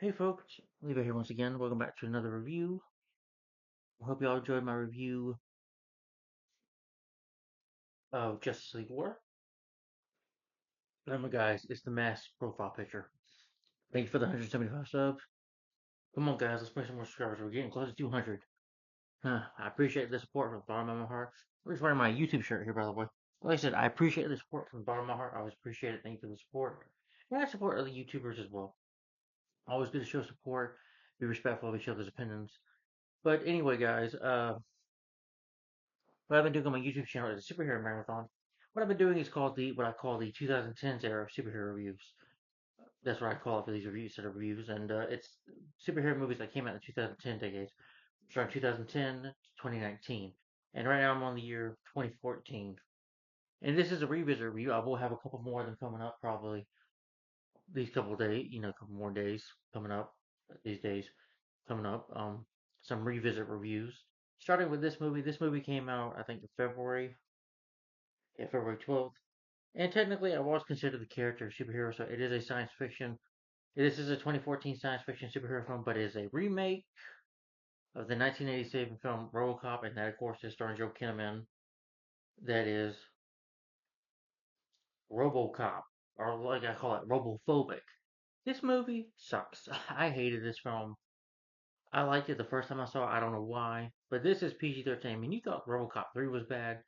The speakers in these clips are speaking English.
Hey folks, Levi here once again. Welcome back to another review. I hope you all enjoyed my review of Justice League War. Remember guys, it's the mass profile picture. Thank you for the 175 subs. Come on guys, let's bring some more subscribers. We're getting close to 200. I appreciate the support from the bottom of my heart. I'm just wearing my YouTube shirt here by the way. Like I said, I appreciate the support from the bottom of my heart. I always appreciate it. Thank you for the support. And I support other YouTubers as well. Always good to show support, be respectful of each other's opinions. But anyway guys, what I've been doing on my YouTube channel is a superhero marathon. What I've been doing is called what I call the 2010s era of superhero reviews. That's what I call it for these reviews, set of reviews, and it's superhero movies that came out in the 2010 decades, starting 2010 to 2019. And right now I'm on the year 2014. And this is a revisit review. I will have a couple more of them coming up probably these couple of days, a couple more days coming up these days coming up. Some revisit reviews. Starting with this movie. This movie came out I think in February, yeah, February 12th. And technically, I was considered the character of superhero, so it is a science fiction. This is a 2014 science fiction superhero film, but it is a remake of the 1987 film Robocop, and that, of course, is starring Joe Kinnaman. That is Robocop, or like I call it, Robophobic. This movie sucks. I hated this film. I liked it the first time I saw it. I don't know why, but this is PG-13. I mean, you thought Robocop 3 was bad.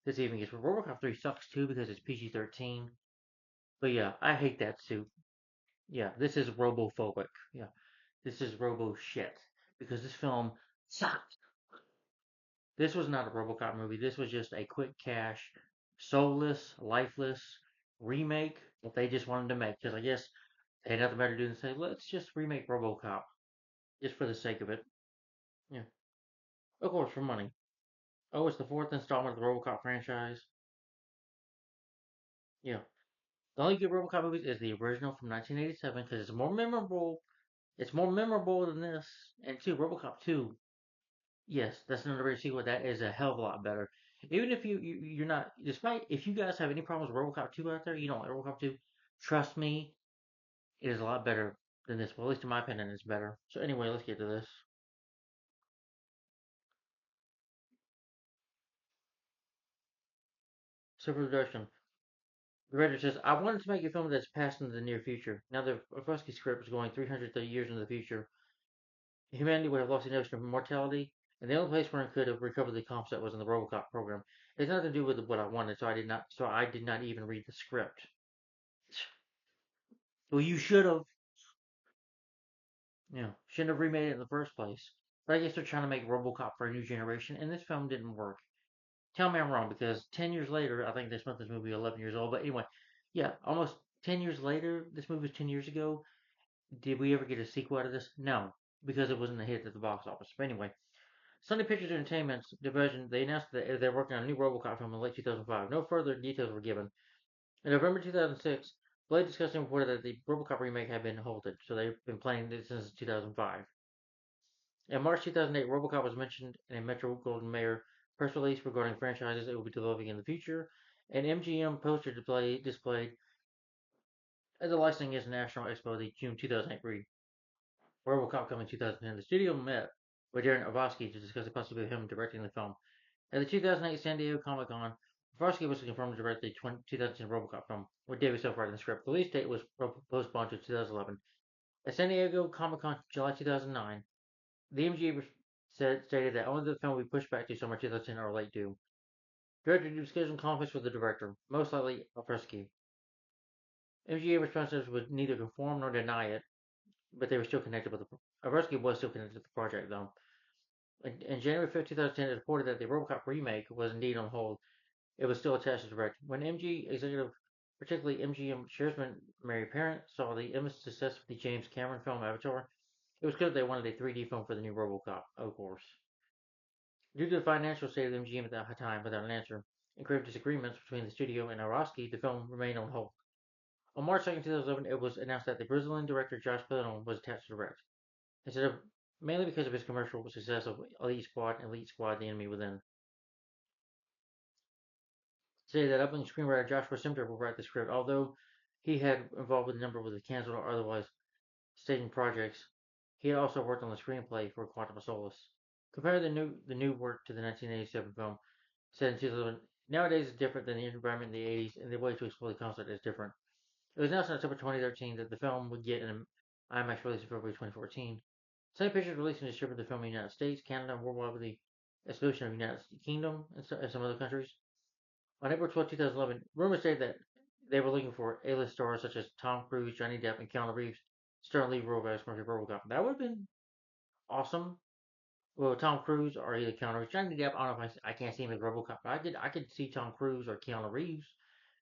This even gets Robocop 3 sucks too because it's PG-13. But yeah, I hate that suit. Yeah, this is robophobic. Yeah, this is robo shit. Because this film sucked. This was not a Robocop movie. This was just a quick cash, soulless, lifeless remake that they just wanted to make. Because I guess they had nothing better to do than say, let's just remake Robocop. Just for the sake of it. Yeah. Of course, for money. Oh, it's the fourth installment of the Robocop franchise. Yeah. The only good Robocop movies is the original from 1987 because it's more memorable. It's more memorable than this. And two, Robocop 2. Yes, that's another great sequel. That is a hell of a lot better. Even if you're not, despite if you guys have any problems with RoboCop 2 out there, you don't like RoboCop 2, trust me, it is a lot better than this. Well, at least in my opinion, it's better. So anyway, let's get to this. Super production. The writer says, I wanted to make a film that's past into the near future. Now the Frosky script is going 330 years into the future. Humanity would have lost the notion of immortality, and the only place where it could have recovered the concept was in the RoboCop program. It's nothing to do with what I wanted, so I did not even read the script. Well, you should have. Shouldn't have remade it in the first place. But I guess they're trying to make RoboCop for a new generation, and this film didn't work. Tell me I'm wrong, because 10 years later, I think this month this movie 11 years old. But anyway, yeah, almost 10 years later, this movie was 10 years ago. Did we ever get a sequel out of this? No, because it wasn't a hit at the box office. But anyway, Sony Pictures Entertainment's division, they announced that they're working on a new RoboCop film in late 2005. No further details were given. In November 2006, Blade discussed and reported that the RoboCop remake had been halted, so they've been planning it since 2005. In March 2008, RoboCop was mentioned in a Metro Golden Mayer press release regarding franchises it will be developing in the future. An MGM poster displayed at the Licensing International Expo the June 2008 read. RoboCop coming 2010. The studio met with Darren Aronofsky to discuss the possibility of him directing the film. At the 2008 San Diego Comic Con, Aronofsky was confirmed to direct the 2010 RoboCop film, with David Self writing the script. The release date was postponed to 2011. At San Diego Comic Con, July 2009, the MGA stated that only the film will be pushed back to summer 2010 or late due. Director due to scheduling conflicts with the director, most likely Alfreschi. MGA representatives would neither confirm nor deny it, but they were still connected with the. Alfreschi was still connected to the project, though. In January 5th, 2010, it reported that the Robocop remake was indeed on hold. It was still attached to direct. When MG executive, particularly MGM chairman Mary Parent, saw the immense success of the James Cameron film Avatar, it was clear they wanted a 3D film for the new Robocop, of course. Due to the financial state of the MGM at that time, without an answer, and grave disagreements between the studio and Aronofsky, the film remained on hold. On March 2nd, 2011, it was announced that the Brazilian director Josh Pedron was attached to direct, instead of mainly because of his commercial success of Elite Squad, The Enemy Within. Say that upcoming screenwriter Joshua Simter will write the script, although he had involved with the number was canceled or otherwise. staging projects. He had also worked on the screenplay for Quantum of Solace. Compare the new work to the 1987 film set in 2011. Nowadays, it's different than the environment in the 80s, and the way to explore the concept is different. It was announced in October 2013 that the film would get an IMAX release in February 2014. Sony Pictures released and distributed the film in the United States, Canada, and worldwide with the exclusion of the United Kingdom and some other countries. On April 12, 2011, rumors say that they were looking for A-list stars such as Tom Cruise, Johnny Depp, and Keanu Reeves to star in lead role as Murphy Robocop. That would have been awesome. Well, Tom Cruise or either Keanu Reeves. Johnny Depp, I don't know if I can't see him as Robocop, but I could see Tom Cruise or Keanu Reeves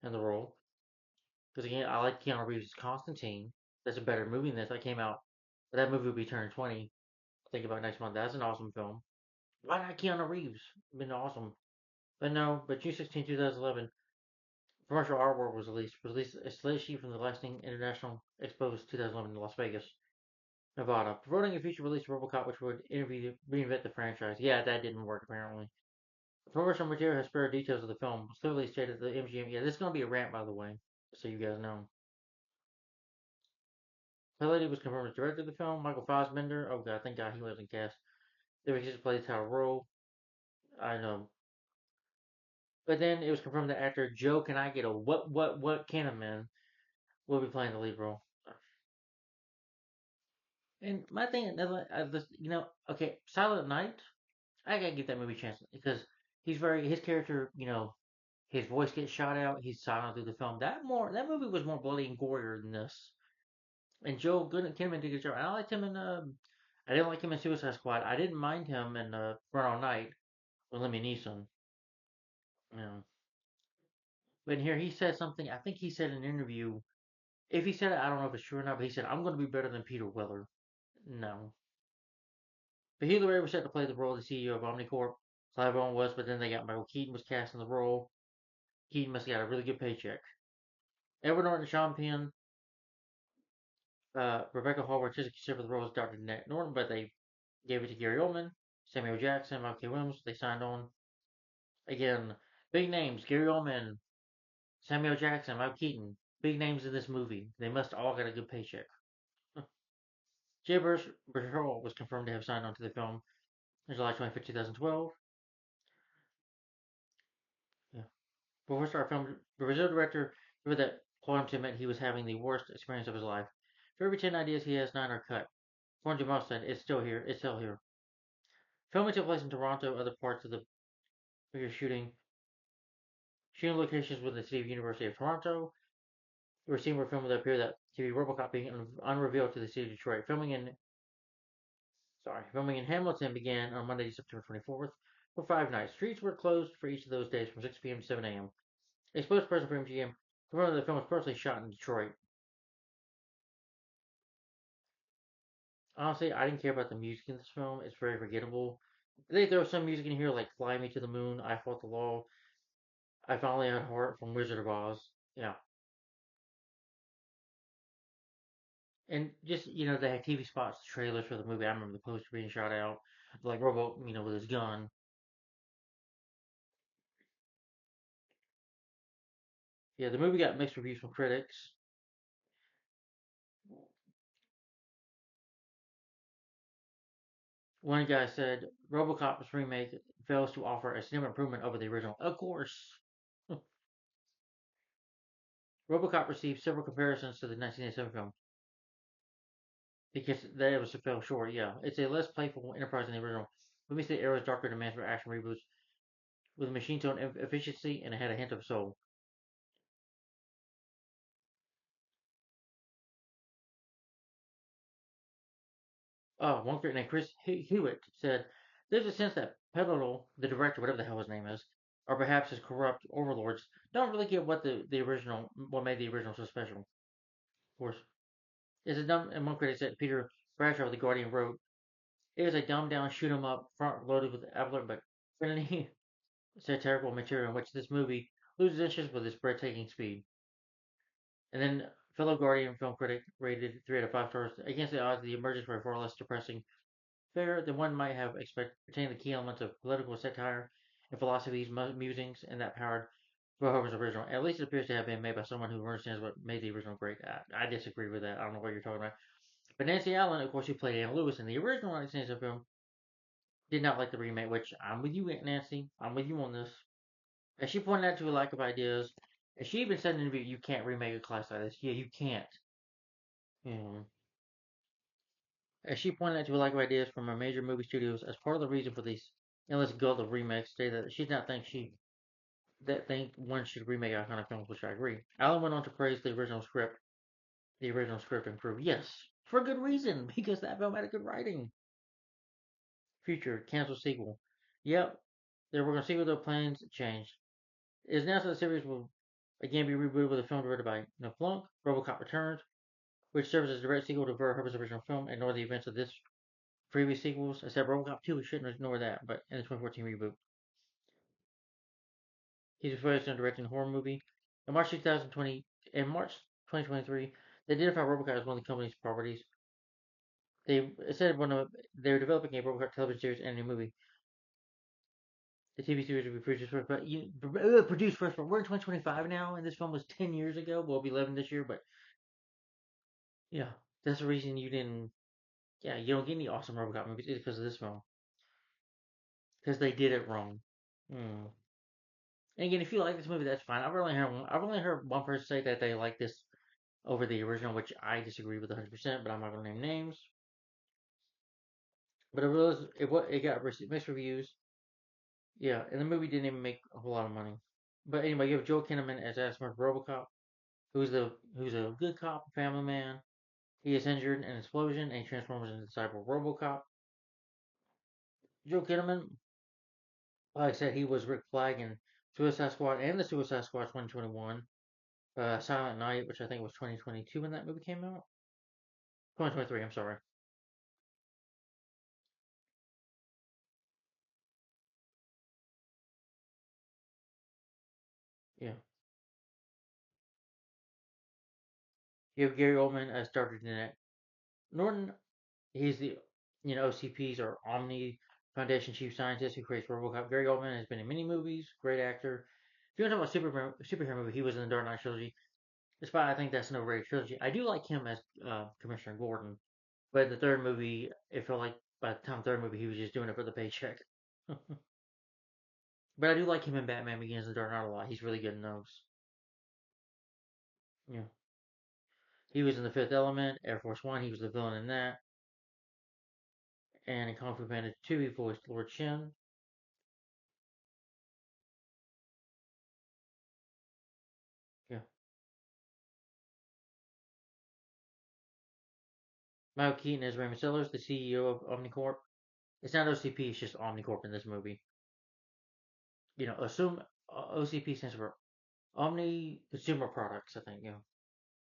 in the role. Because again, I like Keanu Reeves' Constantine. That's a better movie than this. That came out, but that movie will be turning 20. Think about next month. That's an awesome film. Why not Keanu Reeves? Been awesome. But no, but June 16, 2011, commercial artwork was released a slate sheet from the Lasting International Expo 2011 in Las Vegas, Nevada, promoting a future release of Robocop, which would reinvent the franchise. Yeah, that didn't work apparently. The promotional material has spare details of the film. It's clearly stated that the MGM. Yeah, this is gonna be a rant, by the way, so you guys know. Pellady was confirmed as director of the film. Michael Fassbender. Oh god, thank God he wasn't cast. David just played the title role. I know. But then it was confirmed that actor Joe Can I Get a What Kinnaman will be playing the lead role. And my thing, okay, Silent Night. I gotta give that movie a chance because his character, his voice gets shot out. He's silent through the film. That movie was more bloody and gorier than this. And Joe Kinnaman did a good job. And I liked him in I didn't like him in Suicide Squad. I didn't mind him in Run All Night with Lemmy Neeson. You know, but here he said something. I think he said in an interview. If he said it, I don't know if it's true or not. But he said, "I'm going to be better than Peter Weller." No, but Hillary was set to play the role of the CEO of Omnicorp. Clive Owen was, but then they got Michael Keaton was cast in the role. Keaton must have got a really good paycheck. Edward Norton and Sean Penn, Rebecca Hall were artistic considered for the role as Dr. Norton, but they gave it to Gary Oldman, Samuel Jackson, Michael K. Williams. They signed on. Again, big names: Gary Oldman, Samuel Jackson, Michael Keaton. Big names in this movie. They must all get a good paycheck. Jay Baruchel was confirmed to have signed on to the film on July 25, 2012. Yeah. Before starting film, the Brazil director revealed that told him to admit he was having the worst experience of his life. For every 10 ideas he has, 9 are cut. Warren Jamal said, "It's still here. It's still here." Filming took place in Toronto, other parts of the shooting locations within the city of University of Toronto. The scene where filming would appear that to be Robocop being unrevealed to the city of Detroit. Filming in Hamilton began on Monday, September 24th, for 5 nights. Streets were closed for each of those days from 6 p.m. to 7 a.m. A spokesperson for MGM confirmed that the film was personally shot in Detroit. Honestly, I didn't care about the music in this film. It's very forgettable. They throw some music in here like "Fly Me to the Moon," "I Fought the Law," "I Finally Had Heart" from Wizard of Oz. Yeah, and just they had TV spots, trailers for the movie. I remember the poster being shot out, like Robo, with his gun. Yeah, the movie got mixed reviews from critics. One guy said Robocop's remake fails to offer a significant improvement over the original. Of course, Robocop received several comparisons to the 1987 film because that was fell short. Yeah, it's a less playful enterprise than the original. Let me say Arrow's darker demands for action reboots with a machine tone efficiency and it had a hint of soul. One critic named Chris Hewitt said, "There's a sense that Pedal, the director, whatever the hell his name is, or perhaps his corrupt overlords, don't really get what made the original so special." Of course, it's a dumb. And one critic said Peter Bradshaw of the Guardian wrote, "It was a dumbed down shoot 'em up, front loaded with Abler but Trinity satirical material in which this movie loses interest with its breathtaking speed." And then fellow Guardian film critic rated 3 out of 5 stars against the odds. The emergence were far less depressing fairer than one might have expected, retaining the key elements of political satire and philosophy's musings and that powered Verhoeven's original. At least it appears to have been made by someone who understands what made the original great. I disagree with that. I don't know what you're talking about. But Nancy Allen, of course, who played Anna Lewis in the original 1987 film, did not like the remake, which I'm with you, Aunt Nancy. I'm with you on this. As she pointed out to a lack of ideas, and she even said in an interview, you can't remake a class like this. Yeah, you can't. Yeah. As she pointed out to a lack of ideas from our major movie studios as part of the reason for these endless glut of remakes, say that she did not think one should remake iconic films, which I agree. Allen went on to praise the original script improved. Yes, for good reason, because that film had a good writing. Future cancel sequel. Yep, they were going to sequel, their plans changed. It is announced that the series will again be rebooted with a film directed by Neil Flunk, Robocop Returns, which serves as a direct sequel to Vera Herbert's original film and ignore the events of this previous sequels, except Robocop 2, we shouldn't ignore that, but in the 2014 reboot. He's focused on directing a horror movie. In March 2020, in March 2023, they identified Robocop as one of the company's properties. They said they were developing a Robocop television series and a movie. The TV series will be produced first, produced first. But we're in 2025 now, and this film was 10 years ago. Well, it'll be 11 this year, but yeah, that's the reason you didn't. Yeah, you don't get any awesome Robocop movies is because of this film, because they did it wrong. Hmm. And again, if you like this movie, that's fine. I've only heard one person say that they like this over the original, which I disagree with 100%. But I'm not gonna name names. But it got mixed reviews. Yeah, and the movie didn't even make a whole lot of money. But anyway, you have Joel Kinnaman as Asmer Robocop, who's a good cop, family man. He is injured in an explosion and he transforms into the cyber Robocop. Joel Kinnaman, like I said, he was Rick Flag in Suicide Squad and the Suicide Squad 2021. Silent Night, which I think was 2022 when that movie came out. 2023, I'm sorry. Yeah. You have Gary Oldman as Dr. Jeanette Norton. He's the OCP's or Omni Foundation chief scientist who creates RoboCop. Gary Oldman has been in many movies, great actor. If you want to talk about superhero movie, he was in the Dark Knight trilogy. Despite I think that's an overrated trilogy. I do like him as Commissioner Gordon, but the third movie, it felt like by the time the third movie he was just doing it for the paycheck. But I do like him in Batman Begins and Dark Knight a lot. He's really good in those. Yeah, he was in the Fifth Element, Air Force One. He was the villain in that, and in Kung Fu Panda 2, he voiced Lord Shin. Yeah, Michael Keaton as Raymond Sellers, the CEO of Omnicorp. It's not OCP, it's just Omnicorp in this movie. Assume OCP stands for Omni Consumer Products, I think.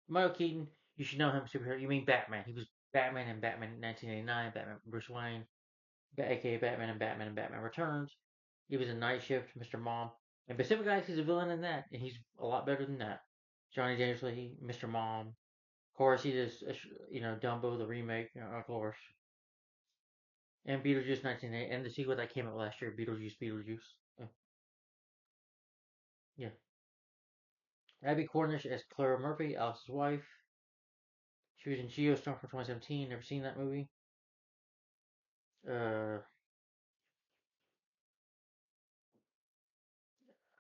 Michael Keaton, you should know him superhero. You mean Batman? He was Batman in Batman 1989, Batman Bruce Wayne, aka Batman and Batman Returns. He was in Night Shift, Mr. Mom, and Pacific Ice. He's a villain in that, and he's a lot better than that. Johnny Dangerously, Mr. Mom. Of course, he does Dumbo the remake, of course, and Beetlejuice 1980, and the sequel that came out last year, Beetlejuice. Yeah. Abby Cornish as Clara Murphy, Alice's wife. She was in Geostorm from 2017. Never seen that movie. Uh,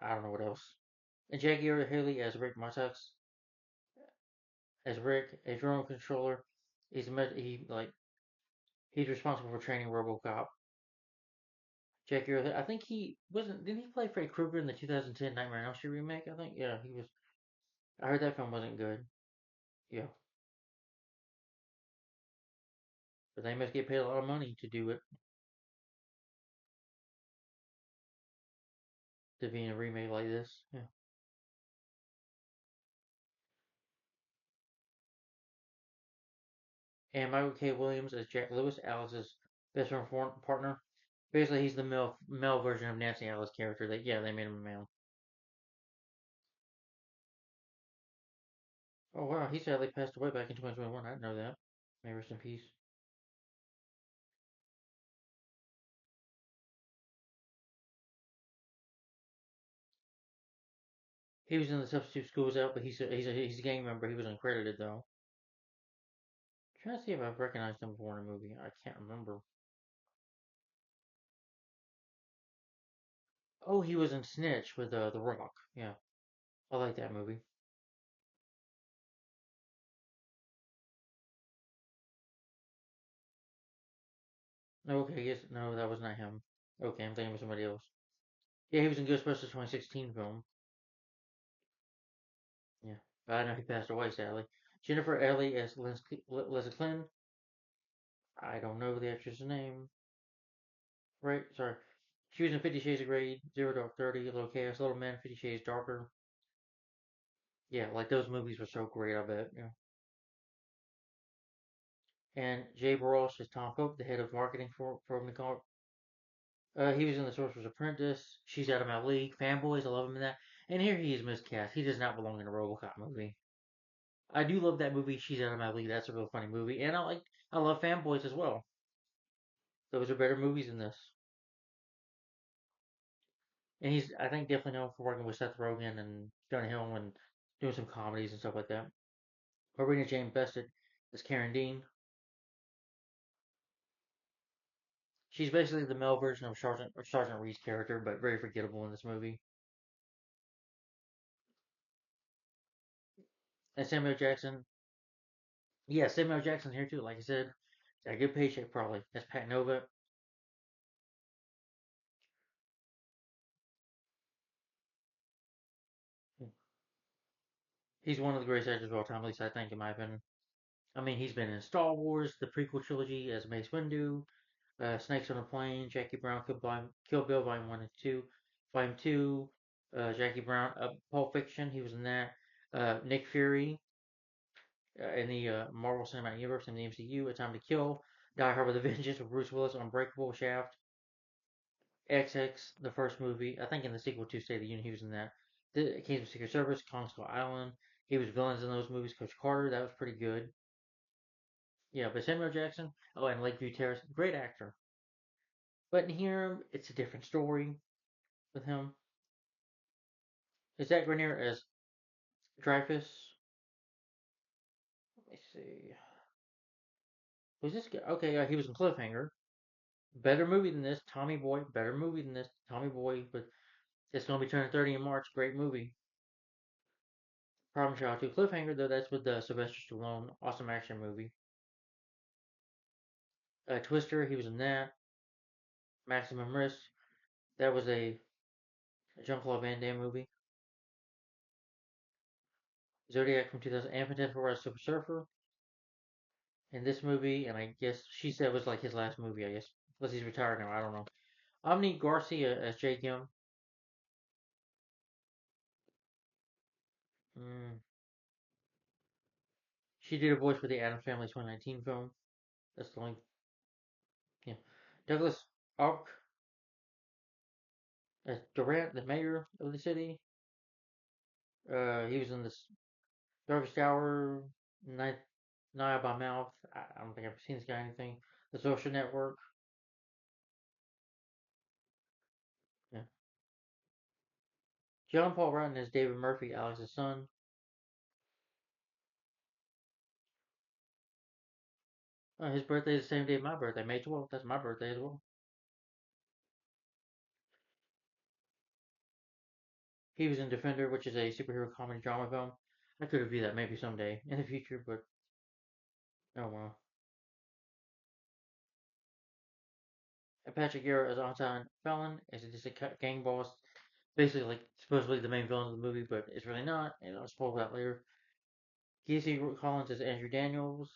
I don't know what else. And Jackie Earle Haley as Rick Martux, as Rick, a drone controller. He's responsible for training RoboCop. Jackie Earle, I think he wasn't. Didn't he play Freddy Krueger in the 2010 Nightmare on Elm Street remake? I think yeah, he was. I heard that film wasn't good. Yeah, but they must get paid a lot of money to do it, to be in a remake like this. Yeah. And Michael K. Williams as Jack Lewis, Alice's best friend partner. Basically, he's the male version of Nancy Alice's character. They made him a male. Oh wow, he sadly passed away back in 2021. I didn't know that. May rest in peace. He was in the substitute schools out, but he's a gang member. He was uncredited though. Trying to see if I've recognized him before in a movie. I can't remember. Oh, he was in Snitch with The Rock. Yeah, I like that movie. Okay, yes, no, that was not him. Okay, I'm thinking of somebody else. Yeah, he was in Ghostbusters 2016 film. Yeah, but I know he passed away sadly. Jennifer Ellie as Leslie Clinton. I don't know the actress's name. Right, sorry. She was in 50 Shades of Grey, Zero Dark 30, Little Chaos, Little Men, 50 Shades Darker. Yeah, like those movies were so great, I bet. Yeah. And Jay Baruch is Tom Pope, the head of marketing for McCall. He was in The Sorcerer's Apprentice. She's Out of My League. Fanboys, I love him in that. And here he is miscast. He does not belong in a Robocop movie. I do love that movie. She's Out of My League. That's a real funny movie, and I love Fanboys as well. Those are better movies than this. And he's I think definitely known for working with Seth Rogen and Jonah Hill and doing some comedies and stuff like that. Marina Jane Bested is Karen Dean. She's basically the male version of Sergeant Reed's character, but very forgettable in this movie. And Samuel Jackson, yeah, Samuel Jackson's here too. Like I said, got a good paycheck probably. That's Pat Nova. He's one of the greatest actors of all time, at least I think, in my opinion. I mean, he's been in Star Wars, the prequel trilogy as Mace Windu, Snakes on a Plane, Jackie Brown, Kill Bill, Volume 1 and 2, Volume 2, Jackie Brown, Pulp Fiction, he was in that. Nick Fury in the Marvel Cinematic Universe in the MCU, A Time to Kill, Die Hard with a Vengeance with Bruce Willis, Unbreakable, Shaft, XX, the first movie. I think in the sequel to State of the Union, he was in that. The Kingdom Secret Service, Kong Skull Island. He was villains in those movies. Coach Carter, that was pretty good. Yeah, but Samuel Jackson, oh, and Lakeview Terrace, great actor. But in here, it's a different story with him. Is that Grenier as Dreyfus? Let me see. Who's this guy? Okay, he was in Cliffhanger. Better movie than this. Tommy Boy, better movie than this. Tommy Boy, but it's going to be turning 30 in March. Great movie. Problem Child 2. Cliffhanger, though, that's with Sylvester Stallone. Awesome action movie. Twister, he was in that. Maximum Risk, that was a Jean-Claude Van Damme movie. Zodiac from 2000, and Fantastic Four as Super Surfer. In this movie, and I guess she said it was like his last movie, I guess. Unless he's retired now, I don't know. Omni Garcia as Jay Kim. Mm, she did a voice for the Addams Family 2019 film. That's the only, yeah. Douglas Ark as Durant, the mayor of the city. He was in this Darkest Hour, Night, Night by Mouth. I don't think I've seen this guy anything. The Social Network. Yeah. John Paul Rutten as David Murphy, Alex's son. His birthday is the same day as my birthday, May 12th. That's my birthday as well. He was in Defender, which is a superhero comedy drama film. I could review that maybe someday in the future, but oh well. And Patrick Garrett as Anton Fallon as a distant gang boss. Basically, like, supposedly the main villain of the movie, but it's really not, and I'll spoil that later. Casey Collins as Andrew Daniels,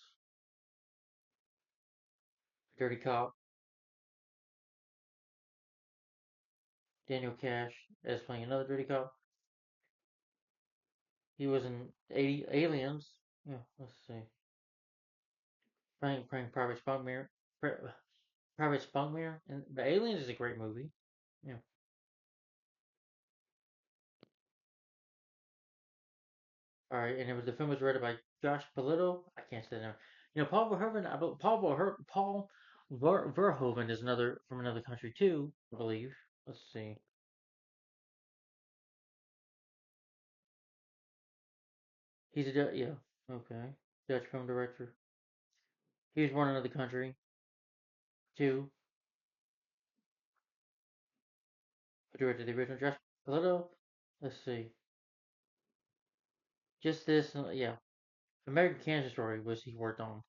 Dirty Cop. Daniel Cash as playing another Dirty Cop. He was in 80 Aliens. Yeah, let's see. Playing Private Spunkmeyer. Private Spunkmeyer. And the Aliens is a great movie. Yeah. All right, and the film was written by Josh Polito. I can't say that. Paul Verhoeven. Paul Verhoeven is another from another country too, I believe. Let's see. He's a yeah. Okay. Dutch film director. He was born in another country. Two, who directed the original Josh Piletto. Let's see. Just this, yeah. American Cancer Story was he worked on.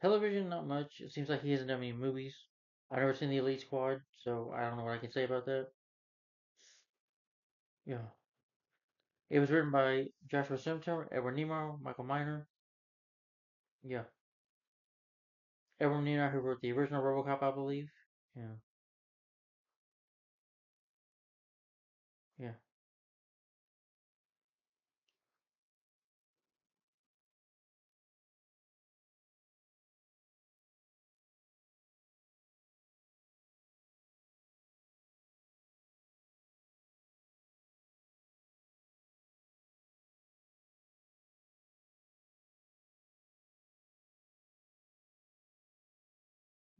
Television, not much. It seems like he hasn't done any movies. I've never seen the Elite Squad, so I don't know what I can say about that. Yeah. It was written by Joshua Simter, Edward Nimoy, Michael Miner. Yeah. Edward Nimoy, who wrote the original Robocop, I believe. Yeah. Yeah.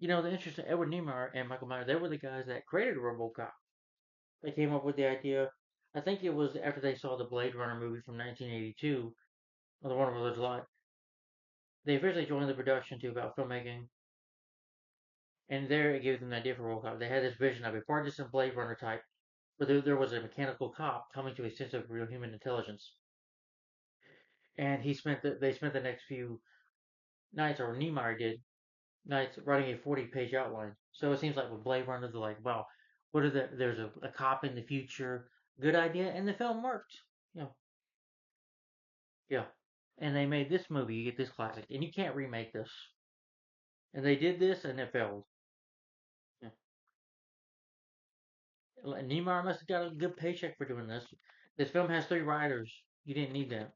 The interesting Edward Nimoy and Michael Miner, they were the guys that created Robocop. They came up with the idea. I think it was after they saw the Blade Runner movie from 1982, or the Warner Brothers lot. They officially joined the production too about filmmaking, and there it gave them the idea for Robocop. They had this vision of a far distant Blade Runner type, where there was a mechanical cop coming to a sense of real human intelligence. And they spent the next few nights, or Niemeyer did, nights writing a 40-page outline. So it seems like with Blade Runner, they're like, wow, there's a cop in the future, good idea, and the film worked. Yeah, yeah. And they made this movie, you get this classic, and you can't remake this. And they did this, and it failed. Yeah. Niemeyer must have got a good paycheck for doing this. This film has three writers. You didn't need that.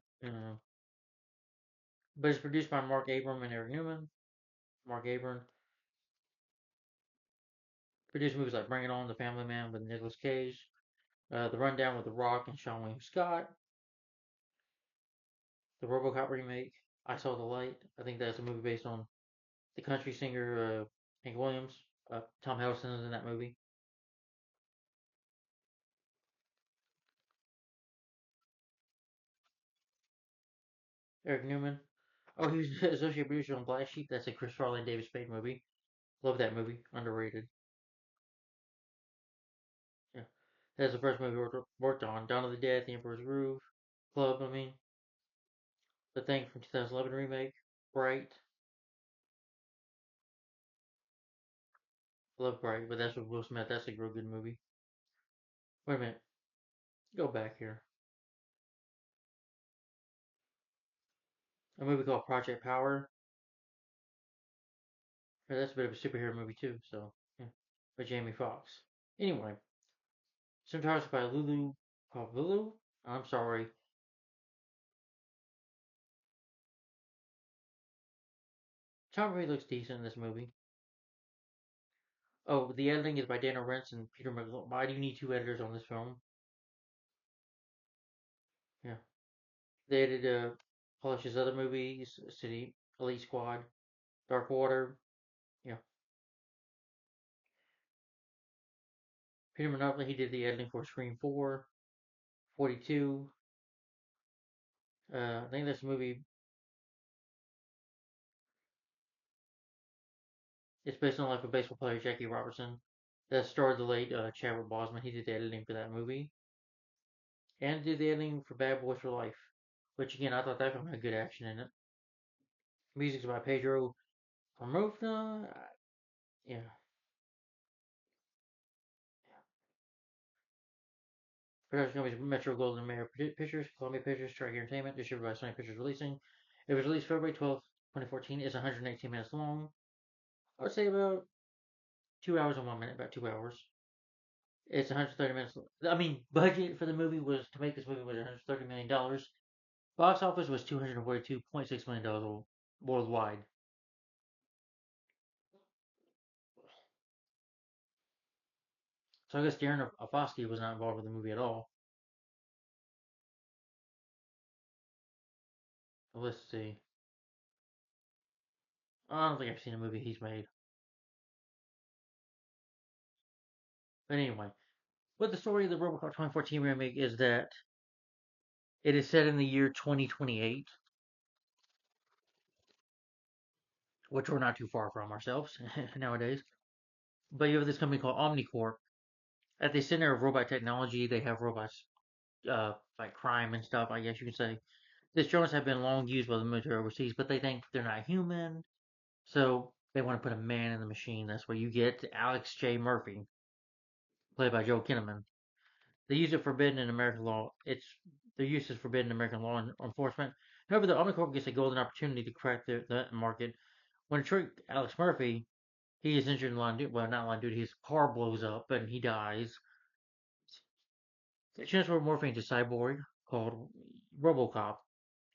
But it's produced by Mark Abram and Eric Newman. Mark Abram produced movies like Bring It On, The Family Man with Nicolas Cage, The Rundown with The Rock and Sean William Scott, the Robocop remake, I Saw the Light. I think that's a movie based on the country singer Hank Williams. Tom Hiddleston is in that movie. Eric Newman. Oh, he was associate producer on Black Sheep. That's a Chris Farley and David Spade movie. Love that movie. Underrated. Yeah. That's the first movie worked on. Dawn of the Dead, The Emperor's Groove, Club, I mean. The Thing from 2011 remake. Bright. Love Bright, but that's with Will Smith. That's a real good movie. Wait a minute. Go back here. A movie called Project Power. Yeah, that's a bit of a superhero movie too. So, yeah, with Jamie Foxx. Anyway, cinematography by Lulu Pavulu. I'm sorry. Tom Brady looks decent in this movie. Oh, the editing is by Daniel Rentz and Peter McGlone. Why do you need two editors on this film? Yeah, they did polish his other movies: City, Elite Squad, Dark Water. Yeah, Peter Monopoly. He did the editing for Scream 4, 42. I think this movie is based on the life of baseball player Jackie Robertson. That starred the late Chadwick Boseman. He did the editing for that movie and did the editing for Bad Boys for Life, which again I thought that film had good action in it. Music's by Pedro Hermovna. Yeah. Production companies Metro Golden Mayer Pictures, Columbia Pictures, Strike Entertainment, distributed by Sony Pictures Releasing. It was released February 12th, 2014. It's 118 minutes long. I would say about 2 hours and 1 minute, about 2 hours. It's 130 minutes. I mean, budget for the movie was to make this movie was $130 million. Box office was $242.6 million worldwide. So I guess Darren Aronofsky was not involved with the movie at all. Let's see. I don't think I've seen a movie he's made. But anyway, but the story of the Robocop 2014 remake is that it is set in the year 2028, which we're not too far from ourselves nowadays. But you have this company called Omnicorp. At the center of robot technology, they have robots like crime and stuff, I guess you could say. These drones have been long used by the military overseas, but they think they're not human, so they want to put a man in the machine. That's where you get Alex J. Murphy, played by Joe Kinnaman. They use it forbidden in American law. Their use is forbidden in American law enforcement. However, the Omnicorp gets a golden opportunity to crack the market. When it tricked Alex Murphy, he is injured in line duty. Well, not line duty. His car blows up and he dies. They transfer morphine to cyborg called Robocop.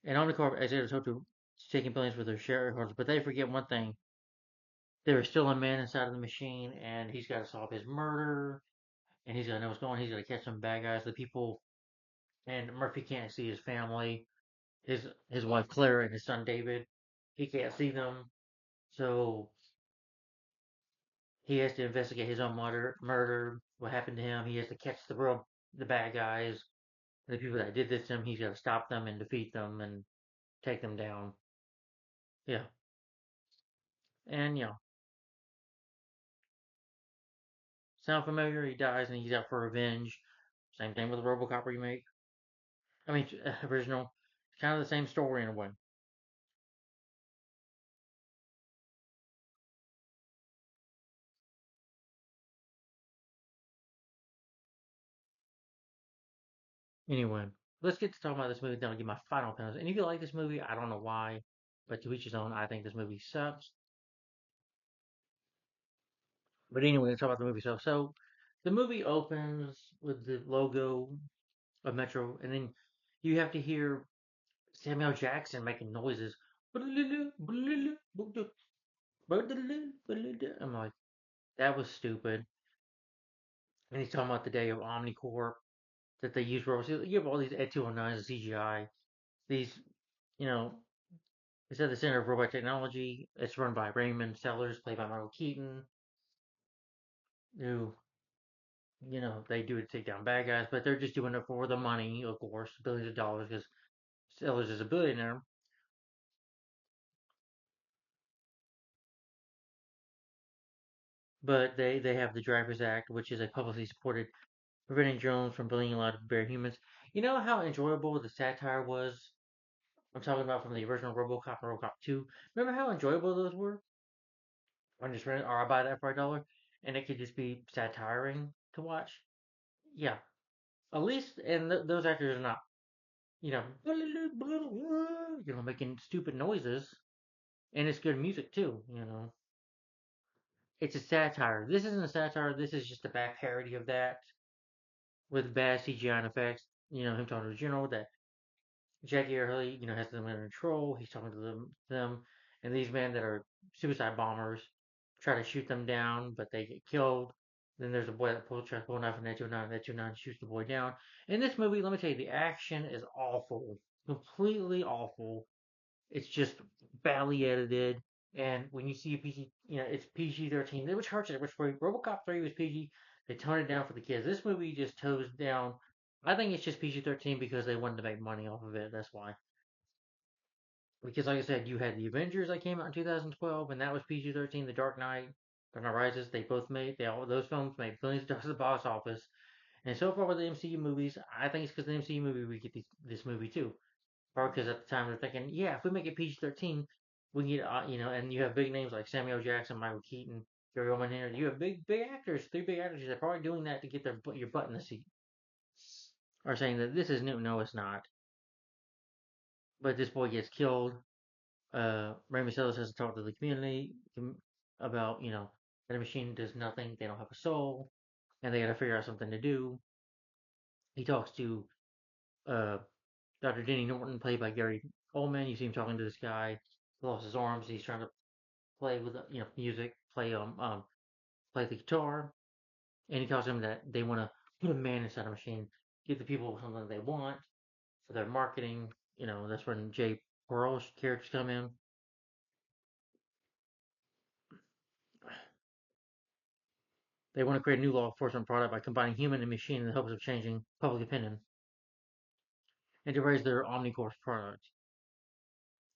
And Omnicorp, as it is hoped to taking billions for their shareholders, but they forget one thing: there is still a man inside of the machine, and he's got to solve his murder, and he's got to know what's going on. He's got to catch some bad guys, the people, and Murphy can't see his family, his wife Clara and his son David. He can't see them, so he has to investigate his own murder, what happened to him. He has to catch the bad guys, the people that did this to him. He's got to stop them and defeat them and take them down. Yeah, and sound familiar? He dies and he's out for revenge. Same thing with the Robocop remake. I mean, original. Kind of the same story in a way. Anyway, let's get to talking about this movie. Then I'll give my final opinions. And if you like this movie, I don't know why, but to each his own. I think this movie sucks. But anyway, let's talk about the movie. So the movie opens with the logo of Metro, and then you have to hear Samuel Jackson making noises. I'm like, that was stupid. And he's talking about the day of Omnicorp that they use robots. You have all these Ed 209s and CGI. These, you know, it's at the center of robot technology. It's run by Raymond Sellers, played by Michael Keaton, who, they do it to take down bad guys, but they're just doing it for the money, of course, billions of dollars, because Sellers is a billionaire. But they have the Drivers Act, which is a publicly supported preventing drones from being allowed to bury humans. You know how enjoyable the satire was? I'm talking about from the original RoboCop and RoboCop 2. Remember how enjoyable those were? I'm just renting, or I buy that for $1, and it could just be satiring to watch. Yeah, at least, and those actors are not, you know, making stupid noises, and it's good music too. It's a satire. This isn't a satire. This is just a bad parody of that with bad CGI and effects. Him talking to the general that Jackie Early, has them under control. He's talking to them, and these men that are suicide bombers try to shoot them down, but they get killed. Then there's a boy that tries to pull a knife from that 209, and that 209 shoots the boy down. In this movie, let me tell you, the action is awful, completely awful. It's just badly edited. And when you see a PG, it's PG-13. Which hurts it. Which RoboCop 3 was PG. They toned it down for the kids. This movie just tones down. I think it's just PG-13 because they wanted to make money off of it. That's why. Because like I said, you had the Avengers that came out in 2012, and that was PG-13. The Dark Knight Rises. Those films made billions of dollars at the box office. And so far with the MCU movies, I think it's because the MCU movie we get this movie too. Or because at the time they're thinking, yeah, if we make it PG-13, we can get and you have big names like Samuel Jackson, Michael Keaton, Gary Oldman here. You have big actors, three big actors. They're probably doing that to get your butt in the seat. Are saying that this is new. No, it's not. But this boy gets killed. Raymond Sellers has to talk to the community about that a machine does nothing. They don't have a soul, and they got to figure out something to do. He talks to uh, Dr. Denny Norton, played by Gary Oldman. You see him talking to this guy who lost his arms. He's trying to play with music, play the guitar, and he tells them that they want to put a man inside a machine, give the people something they want for their marketing. That's when Jay Pearl's characters come in. They want to create a new law enforcement product by combining human and machine in the hopes of changing public opinion and to raise their Omnicorp product.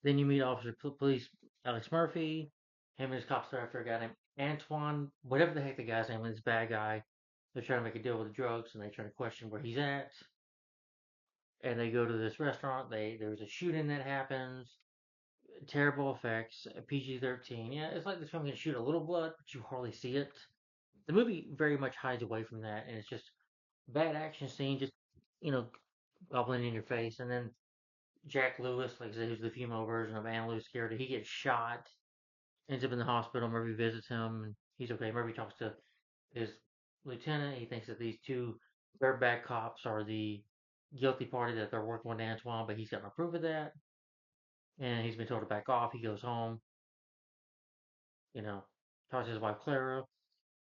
Then you meet Officer Police Alex Murphy. Him and his cops are after a guy named Antoine, whatever the heck the guy's name is, this bad guy. They're trying to make a deal with the drugs, and they try to question where he's at. And they go to this restaurant. There's a shooting that happens. Terrible effects. PG-13. Yeah, it's like this film can shoot a little blood, but you hardly see it. The movie very much hides away from that, and it's just bad action scene, just you know, gobbling in your face. And then Jack Lewis, like I said, who's the female version of Anna Lewis character, he gets shot, ends up in the hospital. Murphy visits him, and he's okay. Murphy talks to his lieutenant. He thinks that these two dirtbag cops are the guilty party, that they're working with Antoine, but he's got no proof of that. And he's been told to back off. He goes home, you know, talks to his wife Clara.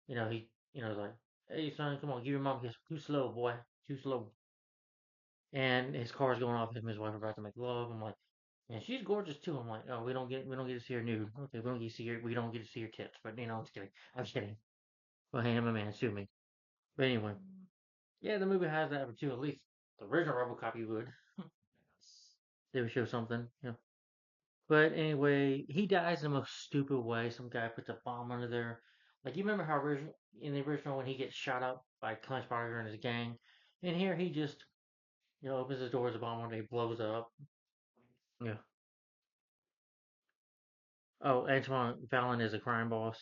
He's like, hey son, come on, give your mom a kiss. Too slow, boy, too slow. And his car's going off. Him and his wife are about to make love. I'm like, and she's gorgeous too. I'm like, oh, we don't get to see her nude. Okay, we don't get to see her tits. But I'm just kidding. I'm just kidding. Well, hey, I'm a man. Sue me. But anyway, yeah, the movie has that too. At least the original Robocop, you would. They would show something. But anyway, he dies in the most stupid way. Some guy puts a bomb under there. Like you remember how in the original when he gets shot up by Clint Barker and his gang, and here he just opens his door as a bomb when he blows up. Yeah. Oh, Antoine Fallon is a crime boss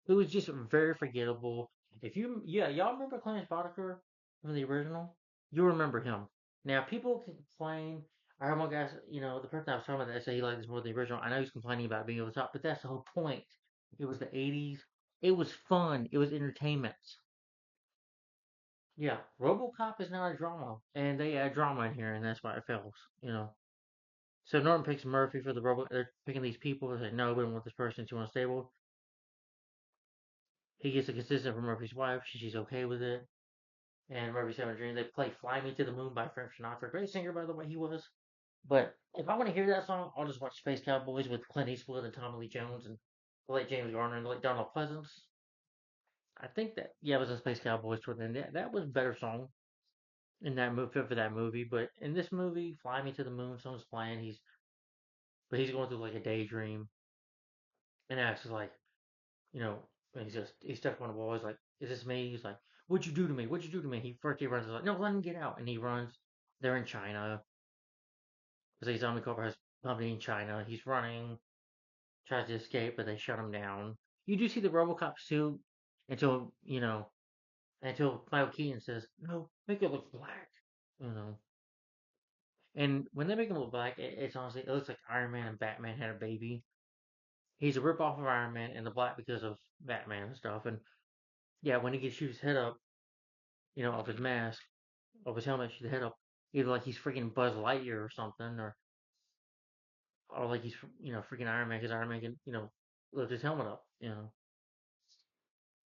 who was just very forgettable. Yeah, y'all remember Clarence Boddicker from the original? You remember him. Now, people complain. I heard one guy, the person I was talking about that said he liked this more than the original. I know he's complaining about being over the top, but that's the whole point. It was the 80s. It was fun. It was entertainment. Yeah, RoboCop is not a drama, and they add drama in here, and that's why it fails. So Norton picks Murphy for the Robo. They're picking these people. They say, no, we don't want this person too unstable. He gets a consistent from Murphy's wife. She's okay with it. And Murphy's having a dream. They play "Fly Me to the Moon" by Frank Sinatra. Great singer, by the way, he was. But if I want to hear that song, I'll just watch Space Cowboys with Clint Eastwood and Tommy Lee Jones and the late James Garner and the late Donald Pleasance. I think that it was in Space Cowboys toward the end. That was a better song in that movie fit for that movie. But in this movie, "Fly Me to the Moon" song's playing. He's going through like a daydream, and acts like you know, and he's stuck on the wall. He's like, "Is this me?" He's like, "What'd you do to me? What'd you do to me?" He runs. He's like, "No, let him get out." And he runs. They're in China. Because he's undercover has company in China. He's running, tries to escape, but they shut him down. You do see the RoboCop suit until until Michael Keaton says, "No, make it look black." You know, and when they make him look black, it's honestly it looks like Iron Man and Batman had a baby. He's a rip off of Iron Man and the black because of Batman and stuff. And yeah, when he gets shoot his head up, off his mask, off his helmet, shoot the head up, either like he's freaking Buzz Lightyear or something, or like he's freaking Iron Man because Iron Man can lift his helmet up.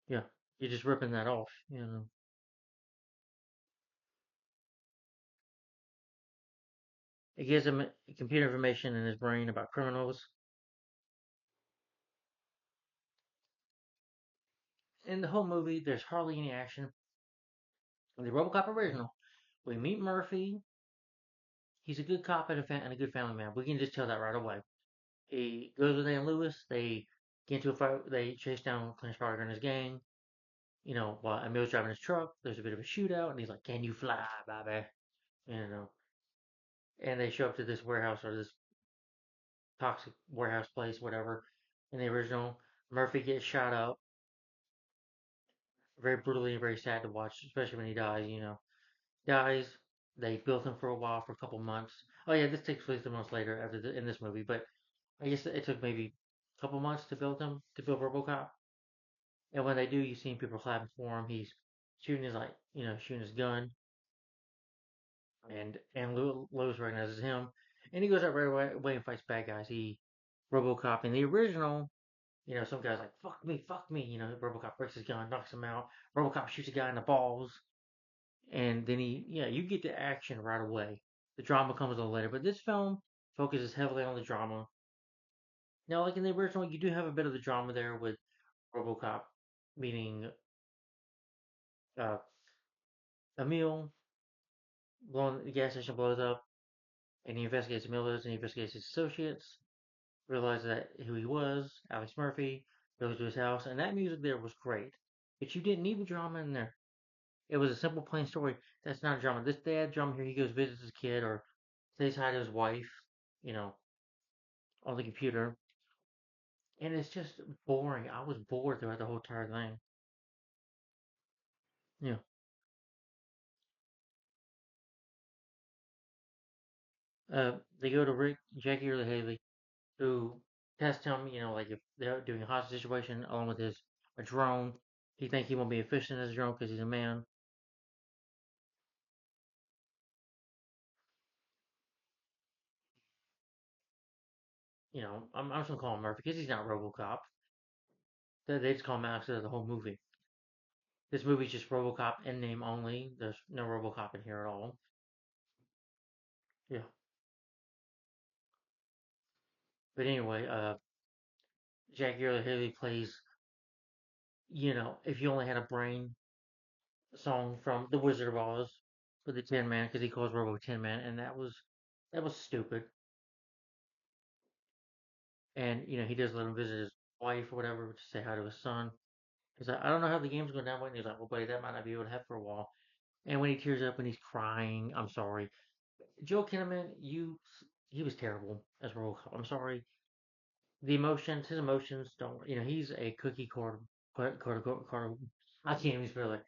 Yeah, you're just ripping that off. It gives him computer information in his brain about criminals. In the whole movie, there's hardly any action. In the RoboCop original, we meet Murphy. He's a good cop and and a good family man. We can just tell that right away. He goes with Ann Lewis. They get into a fight. They chase down Clint Barker and his gang. While Emil's driving his truck, there's a bit of a shootout, and he's like, "Can you fly, baby?" You know. And they show up to this warehouse or this toxic warehouse place, whatever. In the original, Murphy gets shot up very brutally and very sad to watch, especially when he dies. Dies. They built him for a while, for a couple months. Oh yeah, this takes place a month later in this movie, but I guess it took maybe a couple months to build RoboCop. And when they do, you see people clapping for him. He's shooting his gun, and Lowe's recognizes him, and he goes out right away and fights bad guys. RoboCop in the original, some guy's like, fuck me. Robocop breaks his gun, knocks him out. Robocop shoots a guy in the balls. And then you get the action right away. The drama comes a little later. But this film focuses heavily on the drama. Now, like in the original, you do have a bit of the drama there with Robocop meeting uh, Emil, the gas station blows up, and he investigates Emil and he investigates his associates. realizes that who he was, Alex Murphy, goes to his house, and that music there was great. But you didn't need the drama in there. It was a simple, plain story. That's not a drama. This dad drama here, he goes visits his kid or says hi to his wife, you know, on the computer, and it's just boring. I was bored throughout the whole entire thing. Yeah. They go to Rick, Jackie, or Haley, who tests him, like if they're doing a hostage situation along with his a drone. He thinks he won't be efficient as a drone because he's a man. I'm just gonna call him Murphy because he's not Robocop. They just call him Alex the whole movie. This movie's just Robocop in name only. There's no Robocop in here at all. Yeah. But anyway, Jackie Earle Haley plays, if you only had a brain song from The Wizard of Oz for the Tin Man because he calls Robo Tin Man, and that was stupid. And he does let him visit his wife or whatever to say hi to his son. He's like, I don't know how the game's going down, and he's like, well, buddy, that might not be able to have for a while. And when he tears up and he's crying, I'm sorry, Joe Kinnaman, he was terrible as Robocop. I'm sorry. His emotions don't. He's a cookie core. I can't even spell it.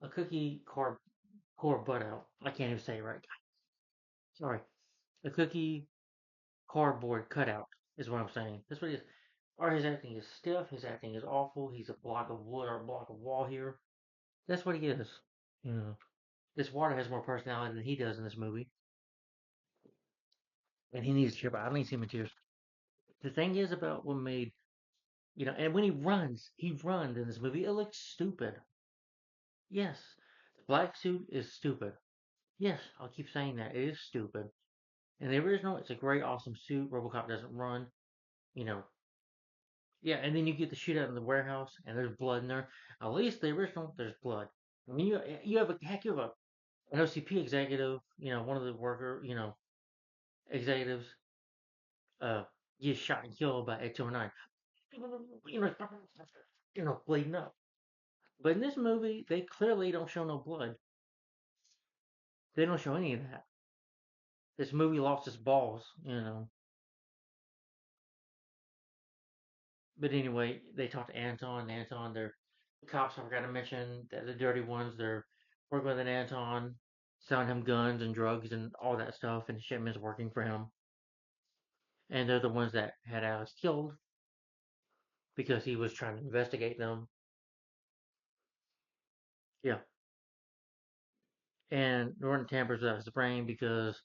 A cookie core butt out. I can't even say it right. Sorry, a cookie cardboard cutout is what I'm saying. That's what he is. Or his acting is stiff. His acting is awful. He's a block of wood or a block of wall here. That's what he is. You know, this water has more personality than he does in this movie, and he needs to cheer. But I don't need to see him in tears. The thing is about what made and when he runs in this movie. It looks stupid. Yes, the black suit is stupid. Yes, I'll keep saying that it is stupid. In the original, it's a great, awesome suit. RoboCop doesn't run. You know, yeah, and then you get the shootout in the warehouse, and there's blood in there. At least the original, there's blood. I mean, you have an OCP executive, one of the executives, uh, gets shot and killed by X-09, you know, bleeding up. But in this movie, they clearly don't show no blood. They don't show any of that. This movie lost its balls. But anyway, they talk to Anton. Anton, they're the cops. I forgot to mention that the dirty ones. They're working with an Anton, selling him guns and drugs and all that stuff, and shipment's working for him. And they're the ones that had Alex killed because he was trying to investigate them. Yeah. And Norton tampers with his brain because,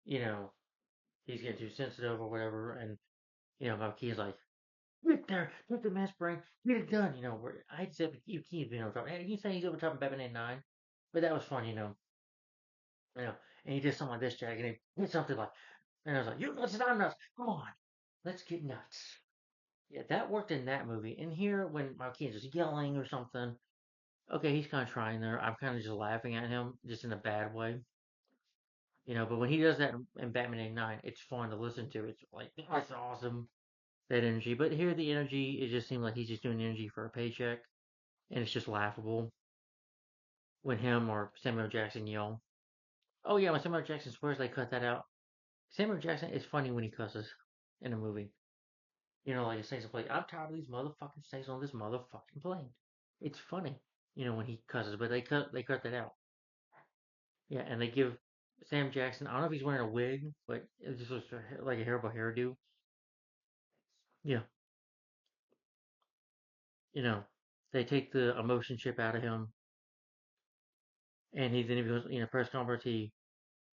you know, he's getting too sensitive or whatever. And, Malki's like, get the mass brain, get it done. Where I said, you keep, talking. Hey, you say he's over top of Batman 9? But that was fun. You know. And he did something like this, Jack, and he did something like, and I was like, let's not nuts. Come on, let's get nuts. Yeah, that worked in that movie. In here, when Malki's just yelling or something, okay, he's kind of trying there. I'm kind of just laughing at him, just in a bad way. But when he does that in Batman 89, it's fun to listen to. It's like, that's awesome, that energy. But here, the energy, it just seemed like he's just doing energy for a paycheck. And it's just laughable when him or Samuel Jackson yell. Oh, yeah, when Samuel Jackson swears, they cut that out. Samuel Jackson is funny when he cusses in a movie. Like a snakes on a plane. I'm tired of these motherfucking snakes on this motherfucking plane. It's funny, when he cusses, but they cut that out. Yeah, and they give Sam Jackson. I don't know if he's wearing a wig, but it just looks like a horrible hairdo. Yeah, you know, they take the emotion chip out of him, and then he goes, press conference. He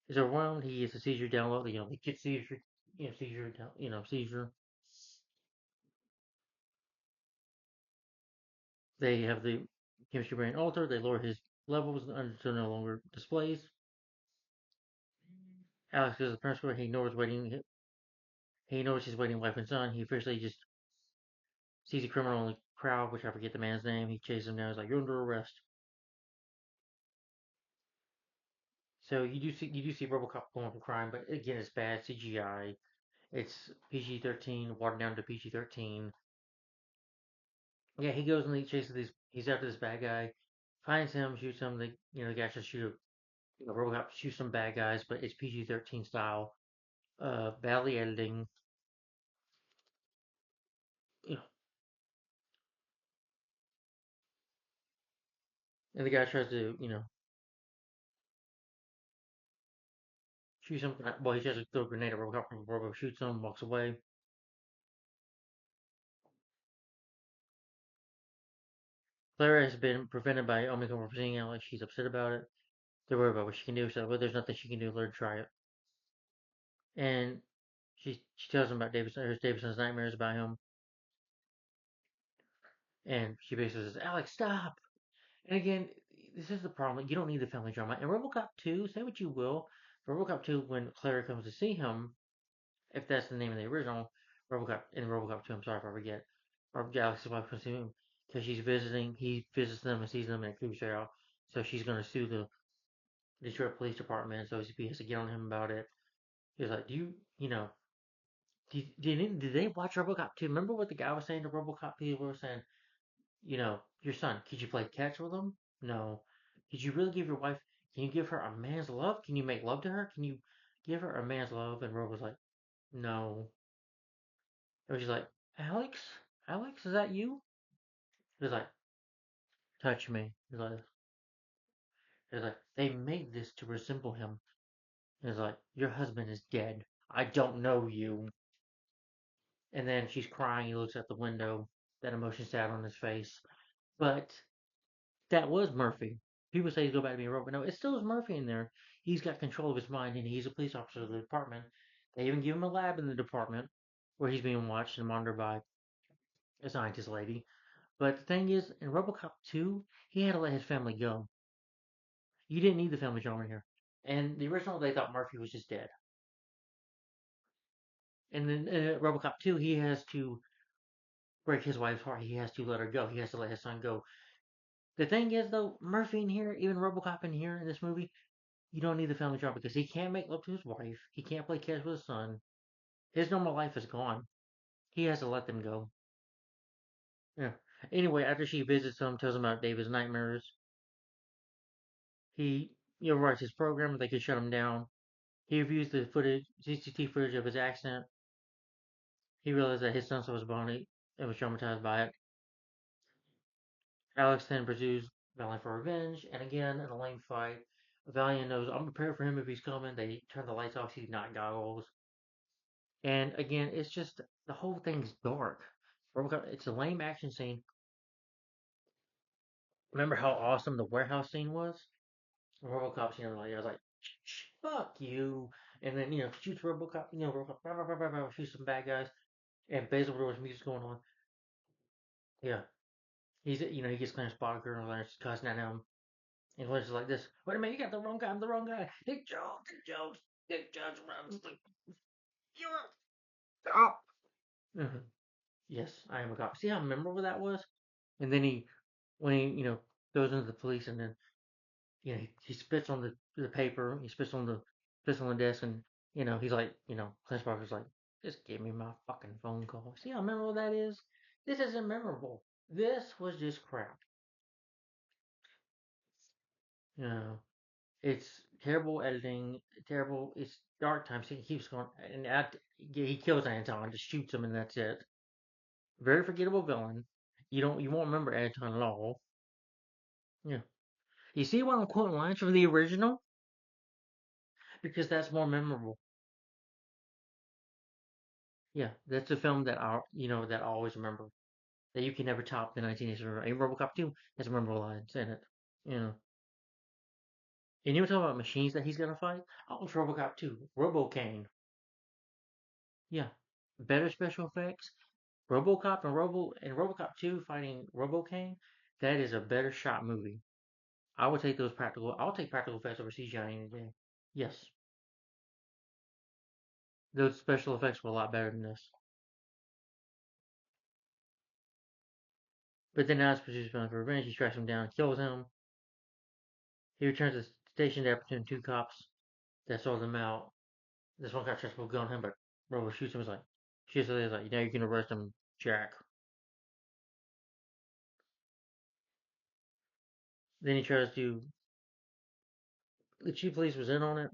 is overwhelmed. He gets a seizure download. He gets seizure, seizure down, seizure. They have the chemistry brain altered. They lower his levels until no longer displays. Alex goes to the principal. He ignores his waiting wife and son. He officially just sees a criminal in the crowd, which I forget the man's name. He chases him down. He's like, "You're under arrest." So you do see RoboCop going for crime, but again, it's bad CGI. It's PG-13, watered down to PG-13. Yeah, he goes and he chases these. He's after this bad guy, finds him, shoots him. The guy just shoot. Robocop shoots some bad guys, but it's PG-13 style. Badly editing. You know, and the guy tries to, shoot some. Well, he tries to throw a grenade at Robocop. Robocop shoots him, walks away. Clara has been prevented by Omega from seeing it. Like she's upset about it. They're worried about what she can do. So, but there's nothing she can do. Let her try it. And she tells him about Davidson's nightmares about him. And she basically says, "Alex, stop." And again, this is the problem. You don't need the family drama. And RoboCop 2, say what you will, RoboCop 2, when Clara comes to see him, if that's the name of the original, RoboCop 2, I'm sorry if I forget, or Galaxy's wife comes to see him, because he visits them and sees them in a cruise trail, so she's going to sue the Detroit Police Department, so he has to get on him about it. He's like, did they watch RoboCop 2? Remember what the guy was saying to RoboCop? People were saying, your son, could you play catch with him? No. Did you really give your wife, can you give her a man's love? Can you make love to her? Can you give her a man's love? And Rob was like, no. And she's like, Alex? Alex, is that you? He's like, touch me. He's like, they made this to resemble him. He's like, your husband is dead. I don't know you. And then she's crying. He looks out the window. That emotion sad on his face. But that was Murphy. People say he's go back to being a robot. No, it still is Murphy in there. He's got control of his mind, and he's a police officer of the department. They even give him a lab in the department where he's being watched and monitored by a scientist lady. But the thing is, in RoboCop 2, he had to let his family go. You didn't need the family drama here. And the original, they thought Murphy was just dead. And then RoboCop 2, he has to break his wife's heart. He has to let her go. He has to let his son go. The thing is, though, Murphy in here, even RoboCop in here in this movie, you don't need the family drama because he can't make love to his wife. He can't play catch with his son. His normal life is gone. He has to let them go. Yeah. Anyway, after she visits him, tells him about David's nightmares, he writes his program. They could shut him down. He reviews the CCTV footage of his accident. He realized that his son was born and was traumatized by it. Alex then pursues Valiant for revenge, and again, in a lame fight, Valiant knows I'm prepared for him if he's coming. They turn the lights off. He's not goggles. And again, it's just the whole thing's dark. It's a lame action scene. Remember how awesome the warehouse scene was? RoboCop scene, I was like, fuck you. And then, shoots RoboCop, RoboCop, blah, blah, blah, blah, blah, shoots some bad guys. And Basil Door's music's going on. Yeah. He gets kind of spotted girl and Lawrence cussing at him. And Lawrence is like this, wait a minute, you got the wrong guy, I'm the wrong guy. Dick Jones, Dick Jones, Dick Jones. Like, you stop. Mm-hmm. Yes, I am a cop. See how memorable that was? And then when he, goes into the police and then, he spits on the paper, he spits on the desk, and, he's like, Clint Barker's like, just give me my fucking phone call. See how memorable that is? This isn't memorable. This was just crap. You know, it's terrible editing, terrible, it's dark times. He keeps going, and he kills Anton, just shoots him, and that's it. Very forgettable villain. You won't remember Anton at all. Yeah. You see why I'm quoting lines from the original? Because that's more memorable. Yeah, that's a film that I always remember. That you can never top the 1987. And RoboCop 2 has memorable lines in it. You know. And you were talking about machines that he's gonna fight? Oh, it's RoboCop 2. Robocane. Yeah. Better special effects. RoboCop and RoboCop 2 fighting Robocane. That is a better shot movie. I'll take practical effects over CGI any day. Yes. Those special effects were a lot better than this. But then as pursues for revenge, he tracks him down and kills him. He returns to the station there between two cops that sold him out. This one cop tries to pull a gun on him, but Robo shoots him. Is like, she says like, now you can arrest him, Jack. Then he tries to. The chief of police was in on it,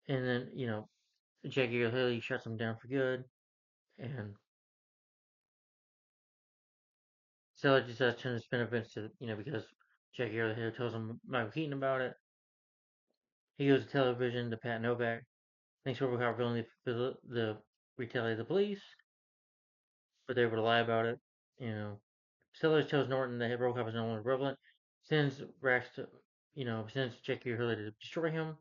and then Jackie Hill shuts him down for good, and Seller just has to spin events to because Jackie Hill tells him Michael Keaton about it. He goes to television to Pat Novak. Thanks for Robocop villain the retaliate the police, but they're able to lie about it. You know, Sellers tells Norton that Robocop is no longer relevant. Sends Rax to sends Jackie Hurley to destroy him.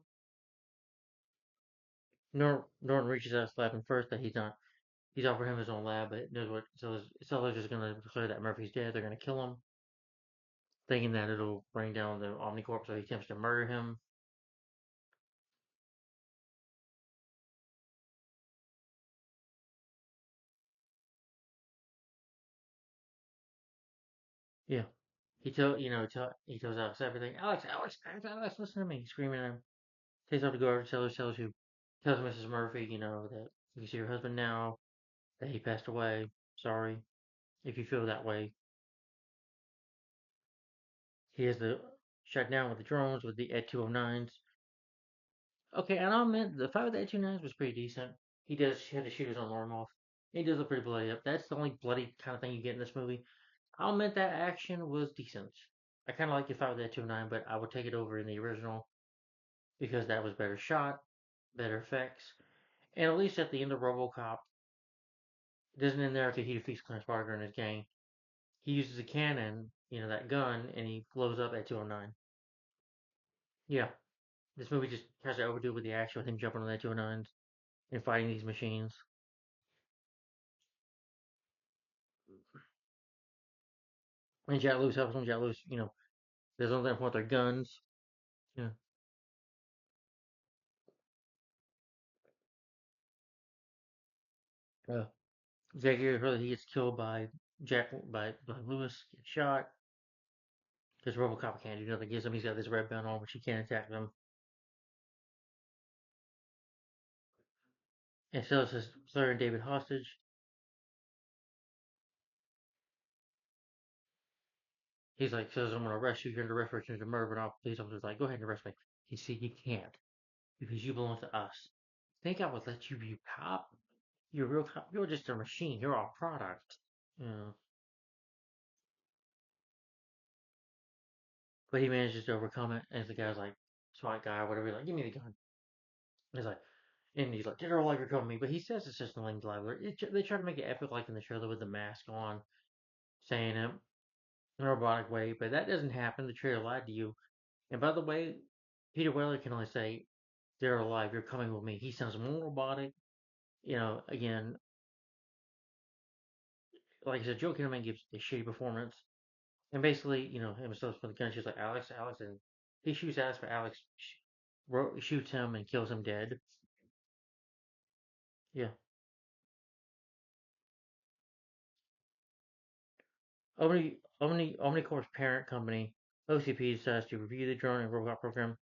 Norton reaches out, slapping first that he's not. He's offered him his own lab, but knows what Sellers is going to declare that Murphy's dead. They're going to kill him, thinking that it'll bring down the Omnicorp, so he attempts to murder him. Yeah. He tells Alex everything. Alex, listen to me, screaming at him. Takes off to go over to Sellers who tells Mrs. Murphy, that you can see her husband now, that he passed away. Sorry if you feel that way. He has the shut down with the drones with the Ed 209s. Okay, and I'll admit the fight with the Ed 209s was pretty decent. He does had to shoot his own arm off. He does look pretty bloody up. That's the only bloody kind of thing you get in this movie. I'll admit that action was decent. I kind of like the fight with the Ed 209, but I would take it over in the original because that was better shot, better effects, and at least at the end of RoboCop, it doesn't end there after he defeats Clarence Barker and his gang. He uses a cannon, that gun, and he blows up at 209. Yeah, this movie just tries to overdo it with the action with him jumping on that 209s and fighting these machines. And Jet Loose helps him. Jet Loose, there's only them with their guns. Yeah. Uh, Jackie really he gets killed by Lewis, gets shot. Because Robocop can't do nothing against him. He's got this red band on, which he can't attack them. And so says Claire and David hostage. He's like, says, I'm going to arrest you. You're under arrest for attempted murder. And all police officers like, go ahead and arrest me. He said, you can't because you belong to us. Think I would let you be a cop? You're a real cop. You're just a machine. You're our product. Yeah. But he manages to overcome it. And the guy's like, smart guy or whatever. He's like, give me the gun. He's like, and he's like, did her life come me? But he says it's just a lame driver. They try to make it epic like in the trailer with the mask on, saying it in a robotic way. But that doesn't happen. The trailer lied to you. And by the way, Peter Weller can only say, they're alive. You're coming with me. He sounds more robotic. Again, like I said, Joe Kinnaman gives a shitty performance. And basically, him stuff with the gun. She's like, Alex. And he shoots Alex, but Alex shoots him and kills him dead. Yeah. Omnicorp's parent company, OCP, decides to review the drone and robot program.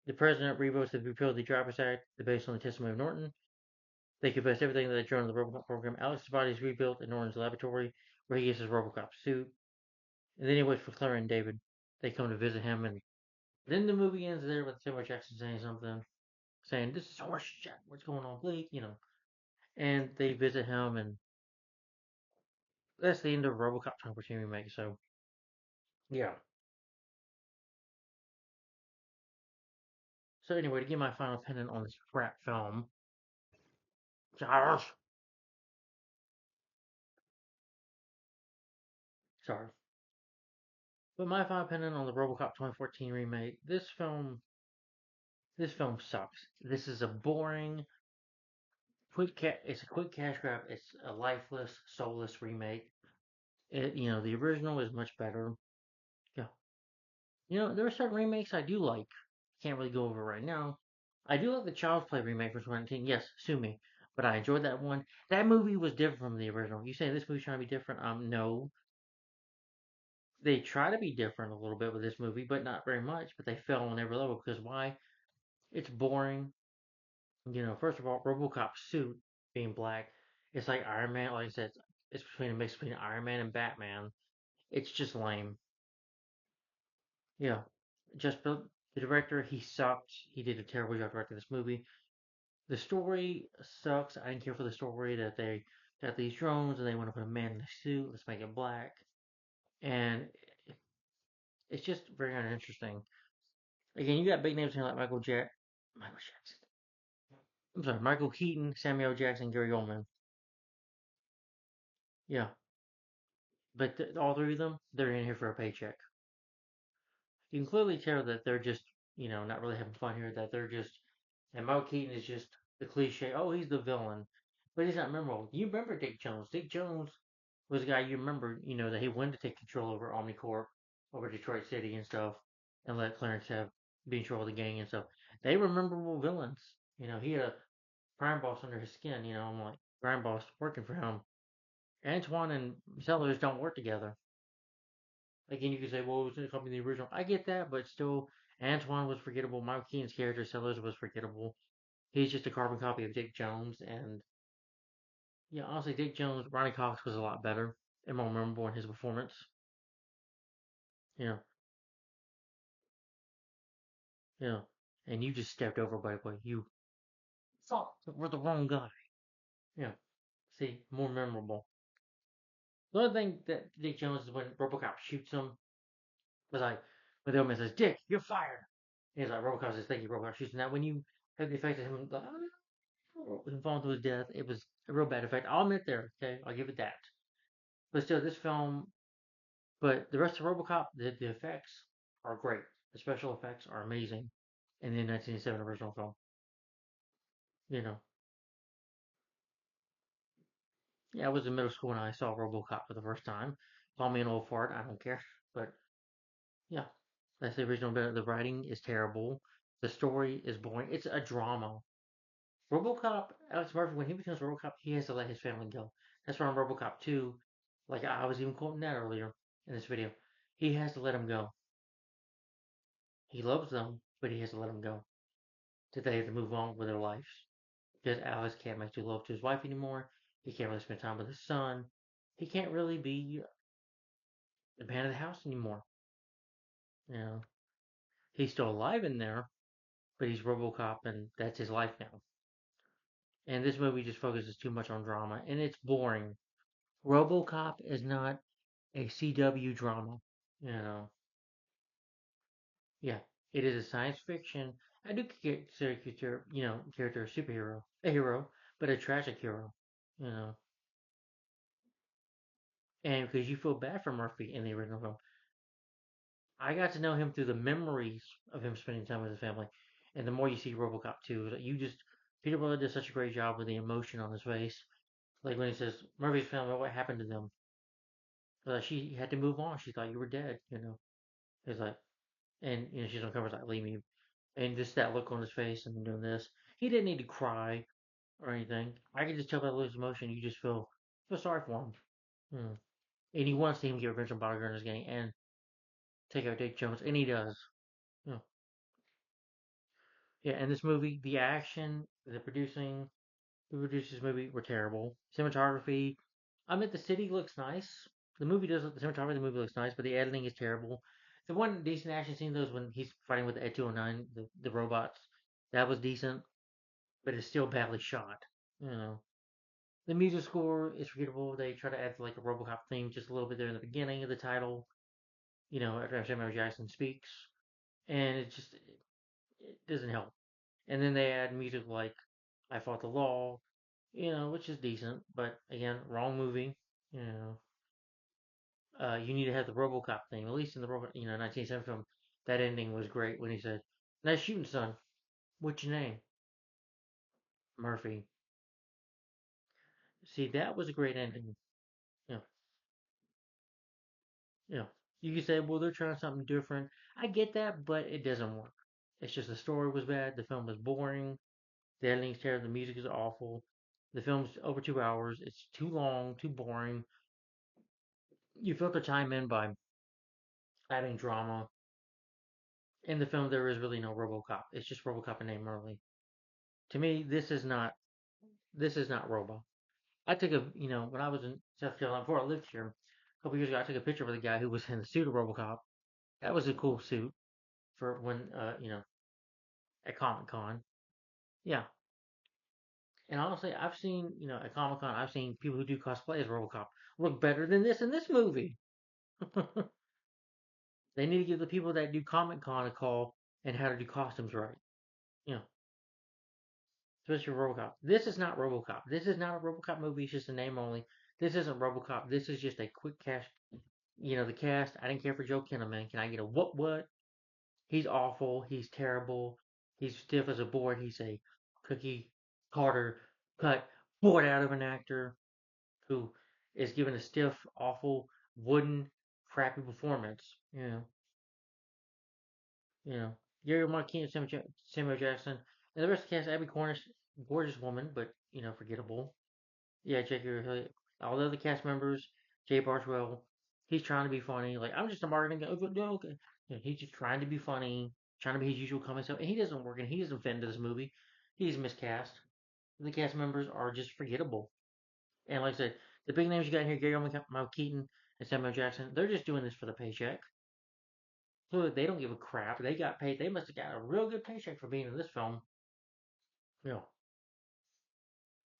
The president revotes the Repeal the Drivers Act based on the testimony of Norton. They confess everything that they drone in the Robocop program. Alex's body is rebuilt in Norton's laboratory, where he gets his Robocop suit. And then he waits for Clara and David. They come to visit him, and then the movie ends there with Samuel Jackson saying something, saying, "This is horse shit. What's going on, Blake?" And they visit him, and that's the end of RoboCop 2014 remake. So, yeah. So anyway, to give my final opinion on this crap film, Josh, sorry, but my final opinion on the RoboCop 2014 remake, this film sucks. This is a boring, it's a quick cash grab. It's a lifeless, soulless remake. The original is much better. Yeah. There are certain remakes I do like. Can't really go over right now. I do like the Child's Play remake from 2019. Yes, sue me. But I enjoyed that one. That movie was different from the original. You say this movie's trying to be different? No. They try to be different a little bit with this movie, but not very much. But they fail on every level because why? It's boring. First of all, RoboCop's suit being black, it's like Iron Man. Like I said, it's between a mix between Iron Man and Batman. It's just lame. Yeah, just the director, he sucked. He did a terrible job directing this movie. The story sucks. I didn't care for the story that they got these drones and they want to put a man in a suit. Let's make it black, and it's just very uninteresting. Again, you got big names here like Michael Jackson. I'm sorry, Michael Keaton, Samuel Jackson, Gary Oldman. Yeah, but all three of them, they're in here for a paycheck. You can clearly tell that they're just, not really having fun here. That they're just, and Michael Keaton is just the cliche. Oh, he's the villain, but he's not memorable. You remember Dick Jones? Dick Jones was a guy you remember, that he wanted to take control over Omnicorp, over Detroit City and stuff, and let Clarence have be in control of the gang and stuff. They were memorable villains. He had a crime boss under his skin. I'm like crime boss working for him. Antoine and Sellers don't work together. Again, you could say, well, it was in the company the original. I get that, but still, Antoine was forgettable. Michael Keaton's character, Sellers, was forgettable. He's just a carbon copy of Dick Jones. And yeah, honestly, Dick Jones, Ronnie Cox was a lot better and more memorable in his performance. Yeah, yeah. And you just stepped over, by the way. You thought that we're the wrong guy. Yeah. See, more memorable. The other thing that Dick Jones is when Robocop shoots him, was like, when the old man says, Dick, you're fired. And he's like, Robocop says, thank you, Robocop shoots him. Now, when you have the effect of him, like, him falling to his death, it was a real bad effect. I'll admit there, okay? I'll give it that. But still, this film, but the rest of Robocop, the effects are great. The special effects are amazing in the 1987 original film. You know, yeah, I was in middle school when I saw Robocop for the first time. Call me an old fart, I don't care. But yeah, that's the original bit. The writing is terrible. The story is boring. It's a drama. RoboCop, Alex Murphy, when he becomes RoboCop, he has to let his family go. That's why on RoboCop 2, like I was even quoting that earlier in this video, he has to let them go. He loves them, but he has to let them go. That they have to move on with their lives. Because Alex can't make true love to his wife anymore. He can't really spend time with his son. He can't really be the man of the house anymore. You know, he's still alive in there, but he's RoboCop, and that's his life now. And this movie just focuses too much on drama, and it's boring. RoboCop is not a CW drama. You know, yeah, it is a science fiction. I do consider character a superhero, a hero, but a tragic hero. You know, and because you feel bad for Murphy in the original film, I got to know him through the memories of him spending time with his family, and the more you see RoboCop 2, you just Peter Weller did such a great job with the emotion on his face. Like when he says Murphy's family, what happened to them? She had to move on. She thought you were dead. It's like, and she's on cover like leave me, and just that look on his face and doing this. He didn't need to cry or anything. I could just tell by the his emotion. You just feel sorry for him. Hmm. And he wants to see him get revenge on Bodyguard in this game and take out Dick Jones, and he does. Yeah, yeah. And this movie, the action, the producing, who produced this movie were terrible. Cinematography. I mean, the city looks nice. The movie does. The cinematography of the movie looks nice, but the editing is terrible. The one decent action scene though is when he's fighting with the Ed 209, the robots. That was decent, but it's still badly shot. You know, the music score is forgettable. They try to add like a RoboCop theme just a little bit there in the beginning of the title. After Samuel Jackson speaks, and it doesn't help. And then they add music like "I Fought the Law," which is decent, but again, wrong movie. You know, you need to have the RoboCop thing. At least in the 1970 film, that ending was great when he said, "Nice shooting, son. What's your name?" Murphy. See, that was a great ending. Yeah, yeah. You could say, well, they're trying something different. I get that, but it doesn't work. It's just the story was bad. The film was boring. The editing's terrible. The music is awful. The film's over 2 hours. It's too long, too boring. You filter time in by adding drama. In the film, there is really no RoboCop. It's just RoboCop in name only. To me, this is not Robo. I took a when I was in South Carolina before I lived here a couple years ago. I took a picture with a guy who was in the suit of RoboCop. That was a cool suit for when at Comic Con. Yeah, and honestly, I've seen at Comic Con I've seen people who do cosplay as RoboCop look better than this in this movie. They need to give the people that do Comic Con a call and how to do costumes right. You know, especially RoboCop. This is not RoboCop. This is not a RoboCop movie. It's just a name only. This isn't RoboCop. This is just a quick cast. The cast. I didn't care for Joe Kinnaman. Can I get a what? He's awful. He's terrible. He's stiff as a board. He's a cookie Carter cut board out of an actor who is given a stiff, awful, wooden, crappy performance. You know, Gary Marquez, Samuel Jackson, and the rest of the cast. Abby Cornish, gorgeous woman, but forgettable. Yeah, Jake Gyllenhaal. All the other cast members, Jay Bartwell, he's trying to be funny. Like I'm just a marketing guy. Okay, no, okay. He's just trying to be funny, trying to be his usual comic self, and he doesn't work, and he doesn't fit into this movie. He's miscast. The cast members are just forgettable. And like I said, the big names you got in here, Gary Michael Keaton and Samuel Jackson, they're just doing this for the paycheck. So they don't give a crap. They got paid. They must have got a real good paycheck for being in this film. You know.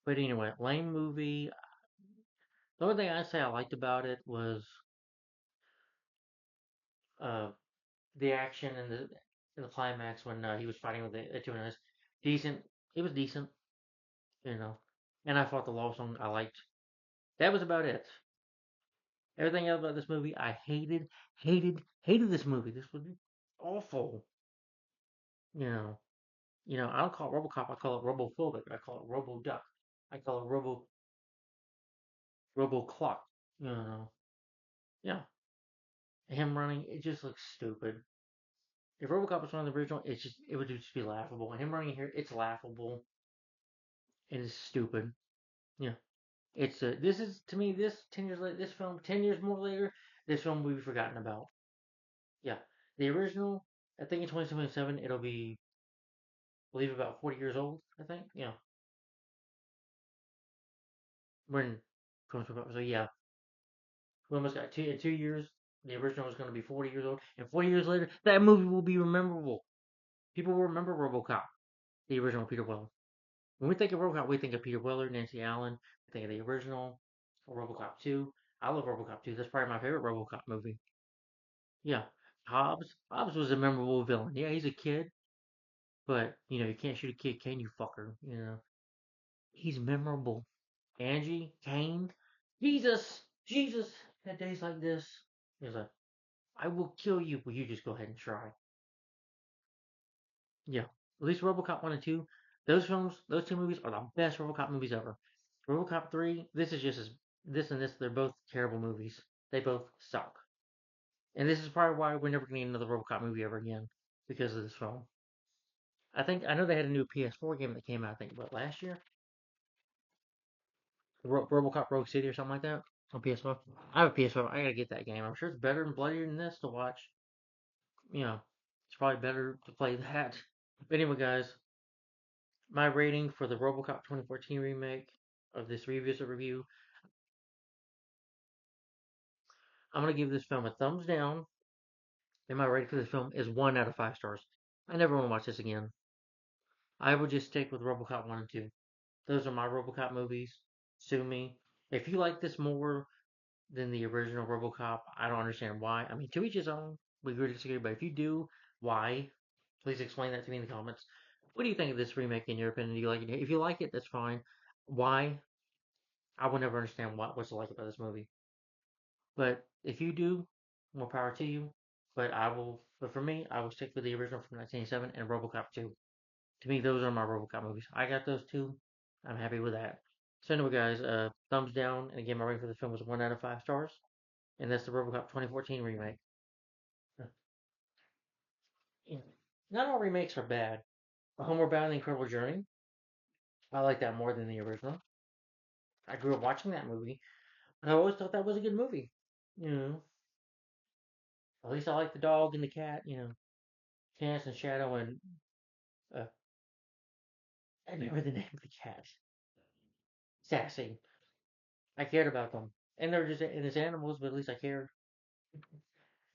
But anyway, lame movie. The only thing I say I liked about it was uh, the action and the climax when he was fighting with the Tunas. Decent. It was decent. You know. And I thought the love song I liked. That was about it. Everything else about this movie I hated, hated this movie. This was awful. You know. I don't call it RoboCop. I call it Robophobic. I call it RoboDuck. I call it RoboClock. Yeah. Him running, it just looks stupid. If RoboCop was one of the original, it would just be laughable. And him running here, it's laughable and it's stupid. Yeah. This is to me this 10 years later, this film 10 years more later, this film will be forgotten about. Yeah. The original, I think in 2027 it'll be I believe about 40 years old, I think. Yeah. When so yeah, we almost got two in 2 years. The original was going to be 40 years old, and 40 years later, that movie will be memorable. People will remember RoboCop, the original Peter Weller. When we think of RoboCop, we think of Peter Weller, Nancy Allen. We think of the original, RoboCop 2. I love RoboCop 2. That's probably my favorite RoboCop movie. Yeah, Hobbs. Hobbs was a memorable villain. Yeah, he's a kid, but you can't shoot a kid, can you, fucker? He's memorable. Angie, Kane, Jesus. Had days like this. He's like, I will kill you. Will you just go ahead and try? Yeah. At least RoboCop 1 and 2, those two movies are the best RoboCop movies ever. RoboCop 3, this is just as this and this, they're both terrible movies. They both suck. And this is probably why we're never going to get another RoboCop movie ever again because of this film. I know they had a new PS4 game that came out, I think, what, last year? RoboCop Rogue City or something like that on PS4. I have a PS4. I gotta get that game. I'm sure it's better and bloodier than this to watch. It's probably better to play that. But anyway, guys, my rating for the RoboCop 2014 remake of this revisit review, I'm gonna give this film a thumbs down, and my rating for this film is 1 out of 5 stars. I never want to watch this again. I will just stick with RoboCop 1 and 2. Those are my RoboCop movies. Sue me. If you like this more than the original RoboCop, I don't understand why. I mean, to each his own. We agree to disagree, but if you do, why? Please explain that to me in the comments. What do you think of this remake in your opinion? Do you like it? If you like it, that's fine. Why? I will never understand what's to like about this movie. But if you do, more power to you. But for me, I will stick with the original from 1987 and RoboCop 2. To me, those are my RoboCop movies. I got those two. I'm happy with that. So anyway, guys, thumbs down. And again, my rating for the film was 1 out of 5 stars. And that's the RoboCop 2014 remake. Not all remakes are bad. Homeward Bound: The Incredible Journey. I like that more than the original. I grew up watching that movie, and I always thought that was a good movie. You know, At least I like the dog and the cat. You know, Chance and Shadow and uh, I remember the name of the cat. Sassy. I cared about them, and they're just and it's animals, but at least I cared.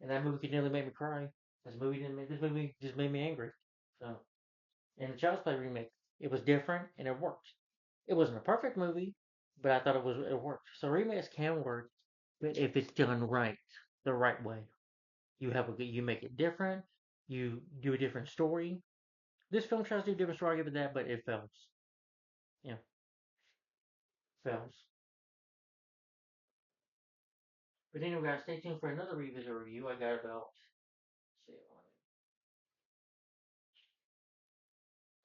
And that movie could nearly make me cry. This movie just made me angry. So, and the Child's Play remake, it was different and it worked. It wasn't a perfect movie, but I thought it worked. So remakes can work, but if it's done right, the right way, you make it different. You do a different story. This film tries to do a different story, I give it that, but it fails. Yeah, fails. But anyway, guys, stay tuned for another revisit review. I got about. Let's see,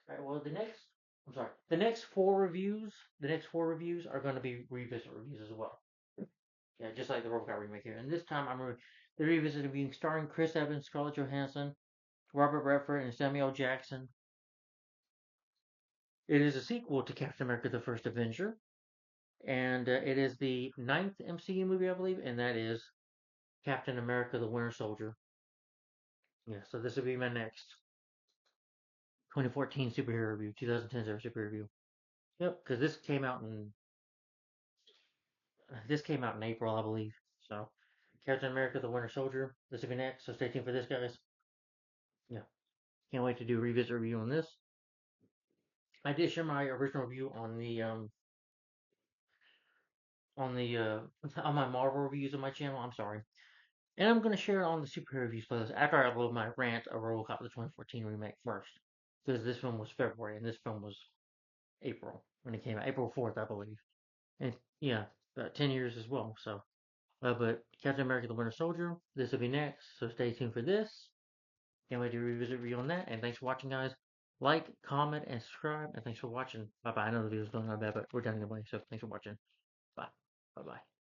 all right. Well, I'm sorry. The next four reviews are going to be revisit reviews as well. Yeah, just like the Robocop remake here. And this time, the revisit being starring Chris Evans, Scarlett Johansson, Robert Redford, and Samuel Jackson. It is a sequel to Captain America: The First Avenger, and it is the ninth MCU movie, I believe, and that is Captain America: The Winter Soldier. Yeah, so this will be my next 2014 superhero review, 2010 superhero review. Yep, because this came out in April, I believe. So, Captain America: The Winter Soldier. This will be next. So stay tuned for this, guys. Yeah, can't wait to do a revisit review on this. I did share my original review on the on my Marvel reviews on my channel. I'm sorry, and I'm gonna share it on the superhero reviews playlist after I upload my rant of Robocop the 2014 remake first, because this film was February and this film was April when it came out, April 4th, I believe. And yeah, about 10 years as well. So, but Captain America: The Winter Soldier. This will be next. So stay tuned for this. Can't wait to revisit review on that. And thanks for watching, guys. Like, comment, and subscribe. And thanks for watching. Bye bye. I know the video's going on bad, but we're done anyway. So thanks for watching. Bye. Bye bye.